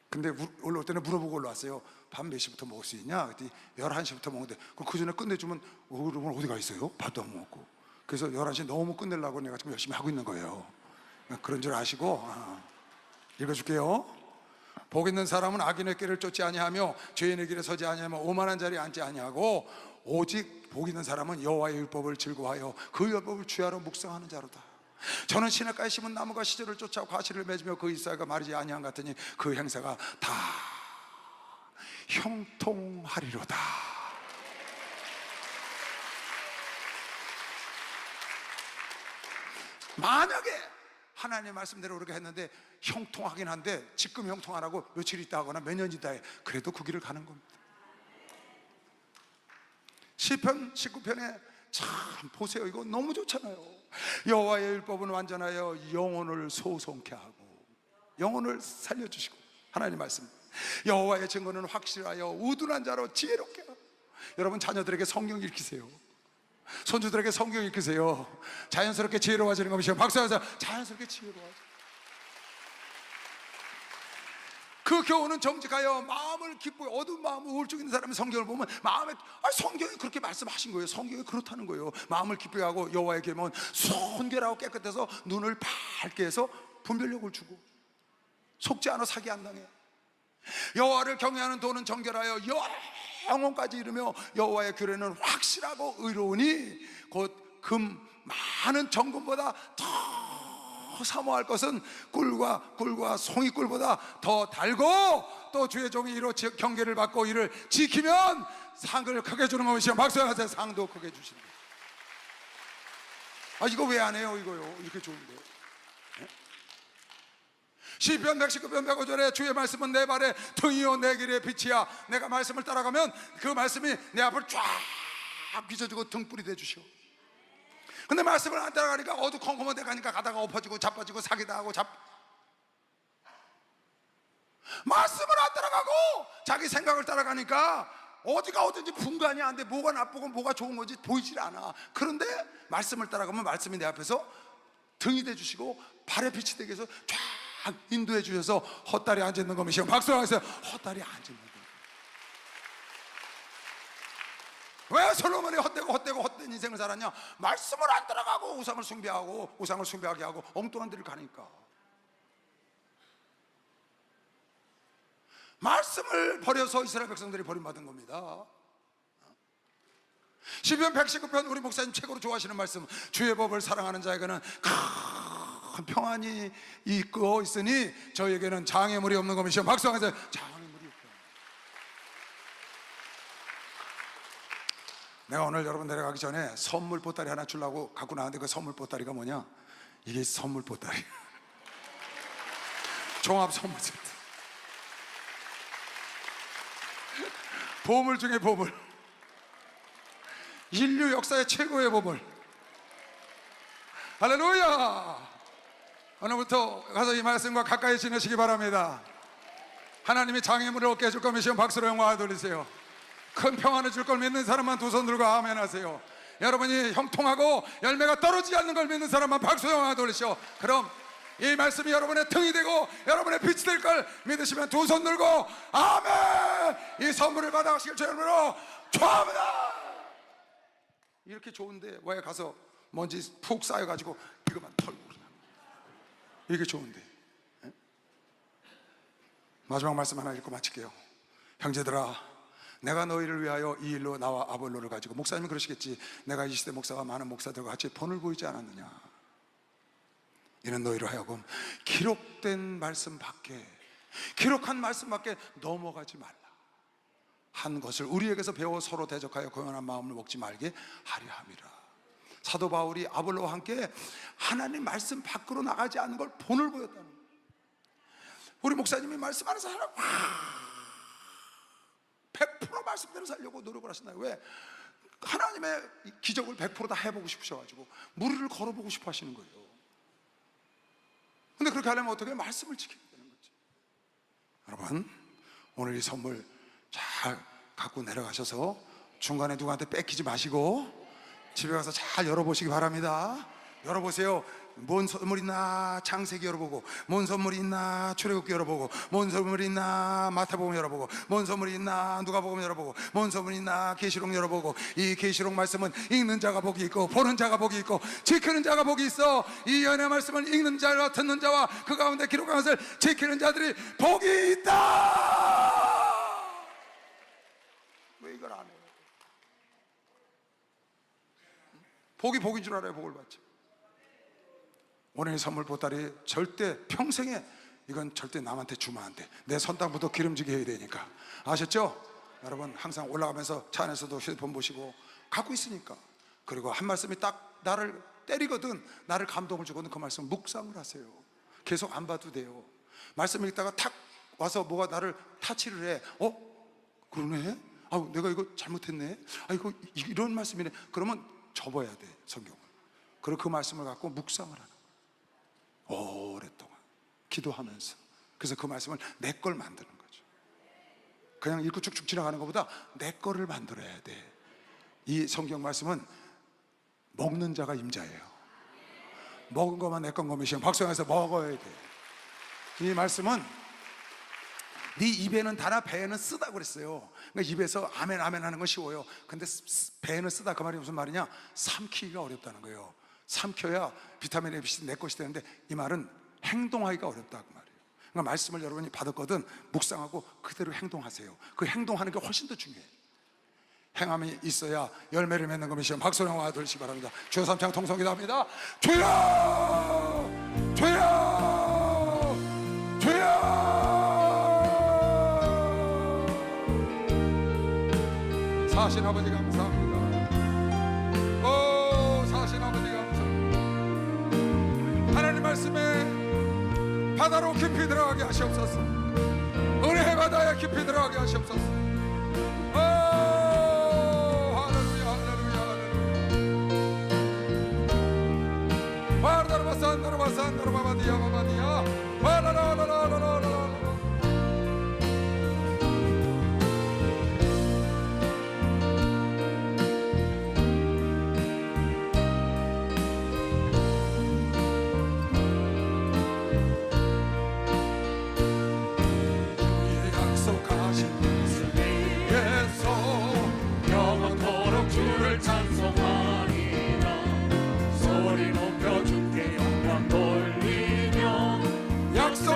근데 올라올 때는 물어보고 올라왔어요. 밤 몇 시부터 먹을 수 있냐? 그랬더니 11시부터 먹는데 그 전에 끝내주면 오늘 어디 가 있어요? 밥도 안 먹고. 그래서 11시 너무 끝내려고 내가 지금 열심히 하고 있는 거예요. 그런 줄 아시고 읽어줄게요. 복 있는 사람은 악인의 길을 쫓지 아니하며 죄인의 길에 서지 아니하며 오만한 자리에 앉지 아니하고 오직 복 있는 사람은 여호와의 율법을 즐거워하여 그 율법을 주야로 묵상하는 자로다. 저는 시냇가에 심은 나무가 시절을 쫓아 과실을 맺으며 그 잎사귀가 마르지 아니한 같으니 그 행사가 다 형통하리로다. 만약에 하나님의 말씀대로 그렇게 했는데 형통하긴 한데 지금 형통 안 하고 며칠 있다 하거나 몇 년 있다 해, 그래도 그 길을 가는 겁니다. 시편 19편에 참 보세요. 이거 너무 좋잖아요. 여호와의 율법은 완전하여 영혼을 소송케 하고 영혼을 살려주시고, 하나님 말씀, 여호와의 증거는 확실하여 우둔한 자로 지혜롭게 하고. 여러분, 자녀들에게 성경 읽히세요. 손주들에게 성경 읽히세요. 자연스럽게 지혜로워지는 것이요. 박수하면서 자연스럽게 지혜로워져. 그 교훈은 정직하여 마음을 기쁘게, 어두운 마음, 우울증 있는 사람이 성경을 보면 마음에, 성경이 그렇게 말씀하신 거예요. 성경이 그렇다는 거예요. 마음을 기쁘게 하고 여호와의 계명은 순결하고 깨끗해서 눈을 밝게 해서 분별력을 주고 속지 않아 사기 안 당해. 여호와를 경외하는 도는 정결하여 영혼까지 이르며 여호와의 규례는 확실하고 의로우니 곧 금 많은 정금보다 더 사모할 것은 꿀과 송이꿀보다 더 달고 또 주의 종이 이로 경계를 받고 이를 지키면 상을 크게 주는 것이요. 박수하세요. 상도 크게 주신다. 이거 왜 안 해요? 이거요. 이렇게 좋은데. 시편 119편 105절에 주의 말씀은 내 발에 등이요 내 길에 빛이야. 내가 말씀을 따라가면 그 말씀이 내 앞을 쫙 비춰주고 등불이 돼주시오. 근데 말씀을 안 따라가니까 어두컴컴한 데 가니까 가다가 엎어지고 자빠지고 사기당하고 말씀을 안 따라가고 자기 생각을 따라가니까 어디가 어딘지 분간이 안 돼. 뭐가 나쁘고 뭐가 좋은 건지 보이질 않아. 그런데 말씀을 따라가면 말씀이 내 앞에서 등이 돼주시고 발에 빛이 되게 해서 쫙 인도해 주셔서 헛다리 앉아있는 것이요. 박수를 하세요. 헛다리 앉아있는 것. 왜 솔로몬이 헛된 인생을 살았냐? 말씀을 안 따라가고 우상을 숭배하게 하고 엉뚱한 데를 가니까. 말씀을 버려서 이스라엘 백성들이 버림받은 겁니다. 시편 119편 우리 목사님 최고로 좋아하시는 말씀, 주의 법을 사랑하는 자에게는 큰 평안이 있고 있으니 저에게는 장애물이 없는 것이요. 박수하면서 장애물이 없다. 내가 오늘 여러분 내려가기 전에 선물 보따리 하나 주려고 갖고 나왔는데 그 선물 보따리가 뭐냐? 이게 선물 보따리. 종합 선물 세트. 보물 중에 보물. 인류 역사의 최고의 보물. 할렐루야. 오늘부터 가서 이 말씀과 가까이 지내시기 바랍니다. 하나님이 장애물을 얻게 해줄 거면 시험 박수로 영광을 돌리세요. 큰 평안을 줄 걸 믿는 사람만 두 손 들고 아멘 하세요. 여러분이 형통하고 열매가 떨어지지 않는 걸 믿는 사람만 박수 영광을 돌리시오. 그럼 이 말씀이 여러분의 등이 되고 여러분의 빛이 될 걸 믿으시면 두 손 들고 아멘. 이 선물을 받아가시길 주 이름으로 축원합니다. 이렇게 좋은데 왜 가서 먼지 푹 쌓여가지고 이것만 털고 그러냐. 이게 좋은데. 예? 마지막 말씀 하나 읽고 마칠게요. 형제들아, 내가 너희를 위하여 이 일로 나와 아볼로를 가지고, 목사님은 그러시겠지, 내가 이 시대 목사가 많은 목사들과 같이 본을 보이지 않았느냐. 이는 너희로 하여금 기록된 말씀 밖에, 기록한 말씀 밖에 넘어가지 말라 한 것을 우리에게서 배워 서로 대적하여 고연한 마음을 먹지 말게 하려 함이라. 사도 바울이 아볼로와 함께 하나님 말씀 밖으로 나가지 않는 걸 본을 보였다는 거예요. 우리 목사님이 말씀하는 사람 100% 말씀대로 살려고 노력을 하시나요? 왜? 하나님의 기적을 100% 다 해보고 싶으셔가지고 무리를 걸어보고 싶어 하시는 거예요. 근데 그렇게 하려면 어떻게 말씀을 지켜야 되는 거지. 여러분, 오늘 이 선물 잘 갖고 내려가셔서 중간에 누구한테 뺏기지 마시고 집에 가서 잘 열어보시기 바랍니다. 열어보세요. 뭔 선물 있나 창세기 열어보고, 뭔 선물이 있나 출애굽기 열어보고, 뭔 선물이 있나 마태복음 열어보고, 뭔 선물이 있나 누가복음 열어보고, 뭔 선물이 있나 계시록 열어보고. 이 계시록 말씀은 읽는 자가 복이 있고 보는 자가 복이 있고 지키는 자가 복이 있어. 이 연의 말씀을 읽는 자와 듣는 자와 그 가운데 기록한 것을 지키는 자들이 복이 있다. 왜 이걸 안 해요? 복이 복인 줄 알아요. 복을 받지. 오늘 이 선물 보따리 절대 평생에 이건 절대 남한테 주면 안 돼. 내 선당부터 기름지게 해야 되니까. 아셨죠? 여러분, 항상 올라가면서 차 안에서도 휴대폰 보시고 갖고 있으니까. 그리고 한 말씀이 딱 나를 때리거든, 나를 감동을 주거든, 그 말씀 묵상을 하세요. 계속 안 봐도 돼요. 말씀 읽다가 탁 와서 뭐가 나를 타치를 해. 그러네? 내가 이거 잘못했네? 이거 이런 말씀이네. 그러면 접어야 돼, 성경을. 그리고 그 말씀을 갖고 묵상을 하는 거예요. 오랫동안 기도하면서. 그래서 그 말씀을 내 걸 만드는 거죠. 그냥 읽고 쭉쭉 지나가는 것보다 내 거를 만들어야 돼. 이 성경 말씀은 먹는 자가 임자예요. 먹은 것만 내 건 거미시면 박수해서 먹어야 돼. 이 말씀은 네 입에는 달아 배에는 쓰다 그랬어요. 그러니까 입에서 아멘 아멘 하는 건 쉬워요. 근데 배에는 쓰다, 그 말이 무슨 말이냐? 삼키기가 어렵다는 거예요. 삼켜야 비타민 A's 내 것이 되는데 이 말은 행동하기가 어렵다 그 말이에요. 그러니까 말씀을 여러분이 받았거든 묵상하고 그대로 행동하세요. 그 행동하는 게 훨씬 더 중요해요. 행함이 있어야 열매를 맺는 것이시면 박수령과 들으시기 바랍니다. 주여 삼창 통성기도합니다. 주여 주여 주여. 사신 아버지 감사합니다. 사신 아버지 감사합니다. 하나님 말씀에 바다로 깊이 들어가게 하시옵소서. 은혜의 바다에 깊이 들어가게 하시옵소서. 할렐루야 할렐루야 할렐루야. 바르다르바산 나르바산 나르바바디야 바바디야 바라라라라라라라.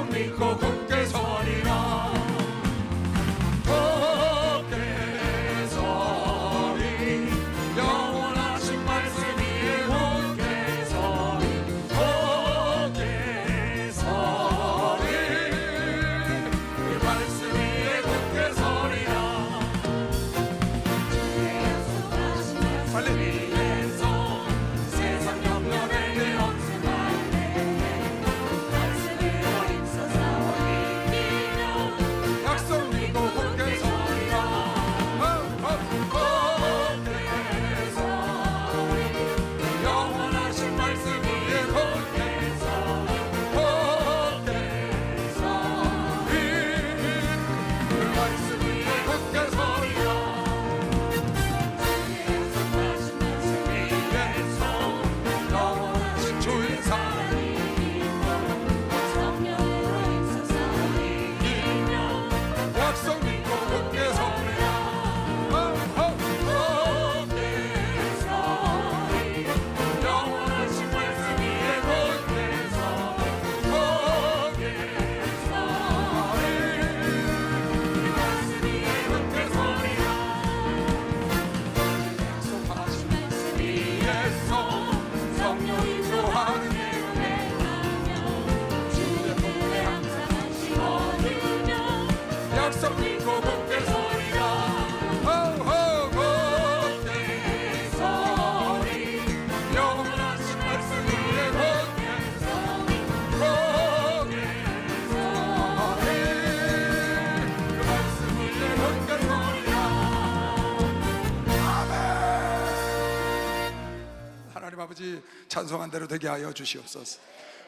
믿고 굳게 서리라. 굳게 서리. 영원하신 말씀 위에 굳게 서리. 굳게 서리. 그 말씀 위에 굳게 서리라. 빨리 위에서 세상 염려를 없음 말래. 말씀을 아버지 찬송한 대로 되게 하여 주시옵소서.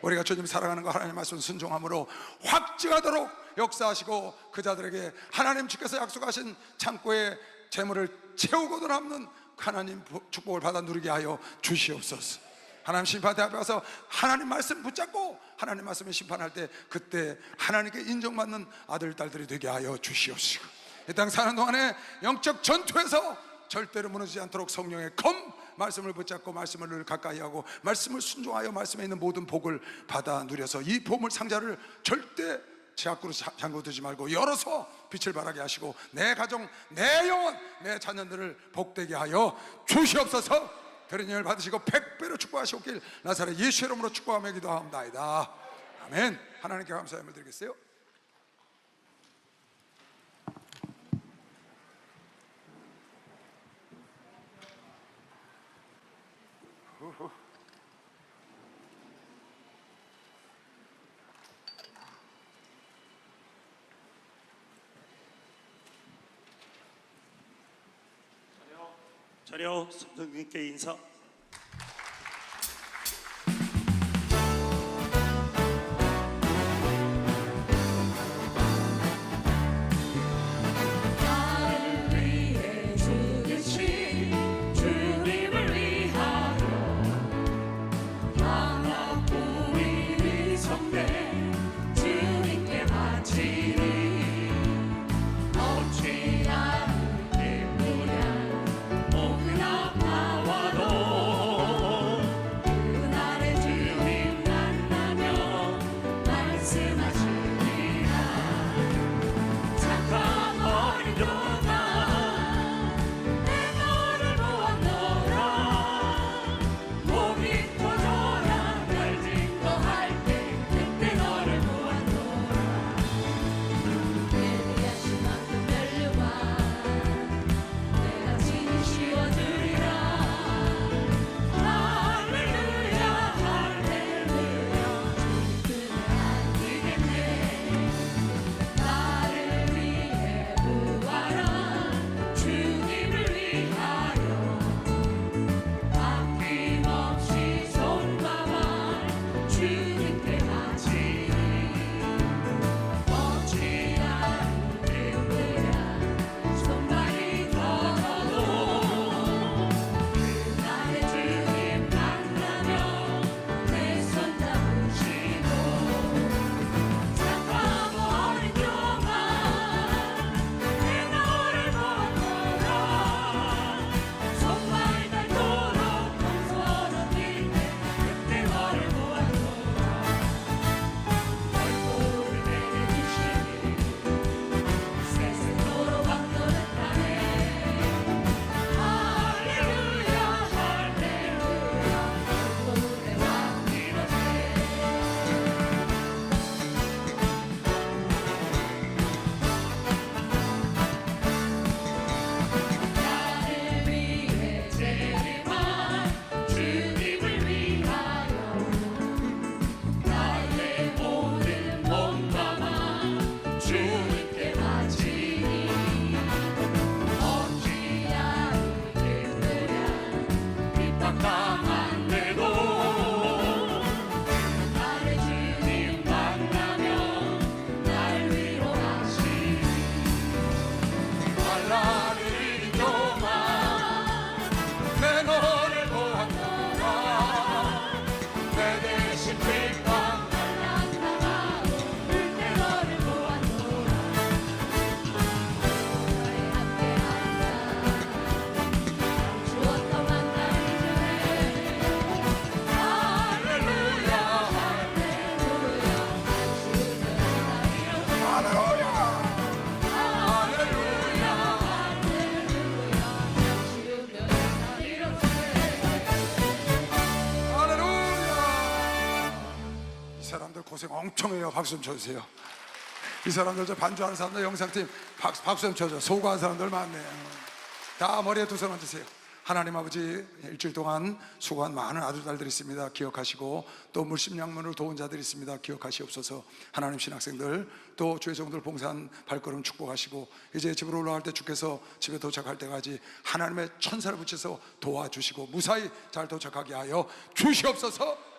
우리가 주님 사랑하는 거 하나님 말씀 순종함으로 확증하도록 역사하시고 그 자들에게 하나님 주께서 약속하신 창고에 재물을 채우고도 남는 하나님 축복을 받아 누리게 하여 주시옵소서. 하나님 심판대 앞에 가서 하나님 말씀 붙잡고 하나님 말씀을 심판할 때 그때 하나님께 인정받는 아들 딸들이 되게 하여 주시옵시고, 이 땅 사는 동안에 영적 전투에서 절대로 무너지지 않도록 성령의 검 말씀을 붙잡고 말씀을 늘 가까이 하고 말씀을 순종하여 말씀에 있는 모든 복을 받아 누려서 이 보물 상자를 절대 제 앞으로 잠궈두지 말고 열어서 빛을 발하게 하시고 내 가정, 내 영혼, 내 자녀들을 복되게 하여 주시옵소서. 들은 영을 받으시고 100배로 축복하시옵길 나사렛 예수 이름으로 축복하며 기도하옵나이다. 아멘. 하나님께 감사의 말씀을 드리겠어요. 자료 성도님께 인사. 나를 위해 죽으신 주님을 위하여 하나 뿌리는 성대 주님께 바치리. 어찌 나를 때문에 목은 아파와도 그날의 주님 만나며 말씀하시리라. 착한 어린 종아 내 너를 보았노라. 목이 터져라 갈증 더할 때 그때 너를 보았노라. 예비하신 만큼 멸류관 내가 친히 씌워주리라. 할렐루야 할렐루야 주님은 안 되겠네. 나를 위해 부활한 주님을 위하여 아낌없이 손과 발 주님께 바치리. 어찌 할렐루야 손발이 더러도 그날의 주님 만나며 내 손 잡으시고 착한 어린 종아 내 너를 보았노라. 손발 닳도록 공손한 일때 그때 너를 보았노라. 얼굴을 내게 주시니 세세토록 왕노릇하네. 할렐루야 할렐루야 얼굴의 왕이로세. 나를 위해 재림한 주님을 위하여 나의 모든 몸과 맘 주님께 바치니. 어찌 할렐루야 핍박당한데도 나의 주님 만나며 날 위로하시니. 말라를 인종아 내 너를 보았노라. 내 대신 핍박 날랑당하고 그때 너를 보았노라. 나의 함께 앉아 주었던 만남이 주네. 할렐루야 할렐루야 주는 하나님이로세. 할렐루야. 할렐루야 할렐루야 주는 하나님이로세. 할렐루야. 이 사람들 고생 엄청 해요. 박수 좀 쳐주세요. 이 사람들, 저 반주하는 사람들, 영상팀 박수 좀 쳐줘. 소고한 사람들 많네. 다 머리에 두 손 얹으세요. 하나님 아버지, 일주일 동안 수고한 많은 아들 딸들이 있습니다. 기억하시고, 또 물심양면으로 도운 자들이 있습니다. 기억하시옵소서. 하나님 신학생들, 또 주의 종들 봉사한 발걸음 축복하시고, 이제 집으로 올라갈 때 주께서 집에 도착할 때까지 하나님의 천사를 붙여서 도와주시고 무사히 잘 도착하게 하여 주시옵소서.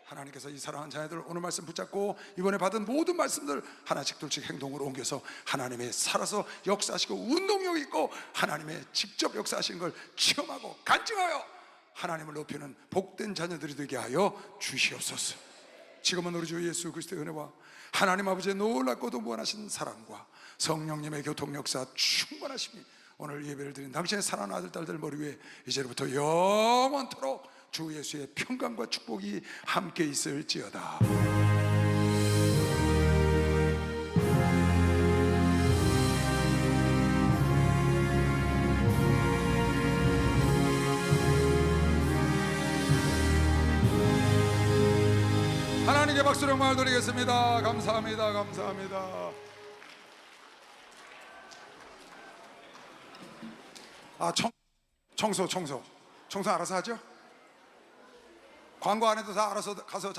하나님께서 이 사랑하는 자녀들 오늘 말씀 붙잡고 이번에 받은 모든 말씀들 하나씩 둘씩 행동으로 옮겨서 하나님의 살아서 역사하시고 운동력 있고 하나님의 직접 역사하시는 걸 체험하고 간증하여 하나님을 높이는 복된 자녀들이 되게 하여 주시옵소서. 지금은 우리 주 예수 그리스도의 은혜와 하나님 아버지의 놀랍고도 무한하신 사랑과 성령님의 교통 역사 충만하심이 오늘 예배를 드린 당신의 사랑하는 아들 딸들 머리 위에 이제부터 영원토록 주 예수의 평강과 축복이 함께 있을지어다. 하나님께 박수로 영광을 드리겠습니다. 감사합니다. 감사합니다. 청소 알아서 하죠? 광고 안 해도 다 알아서 가서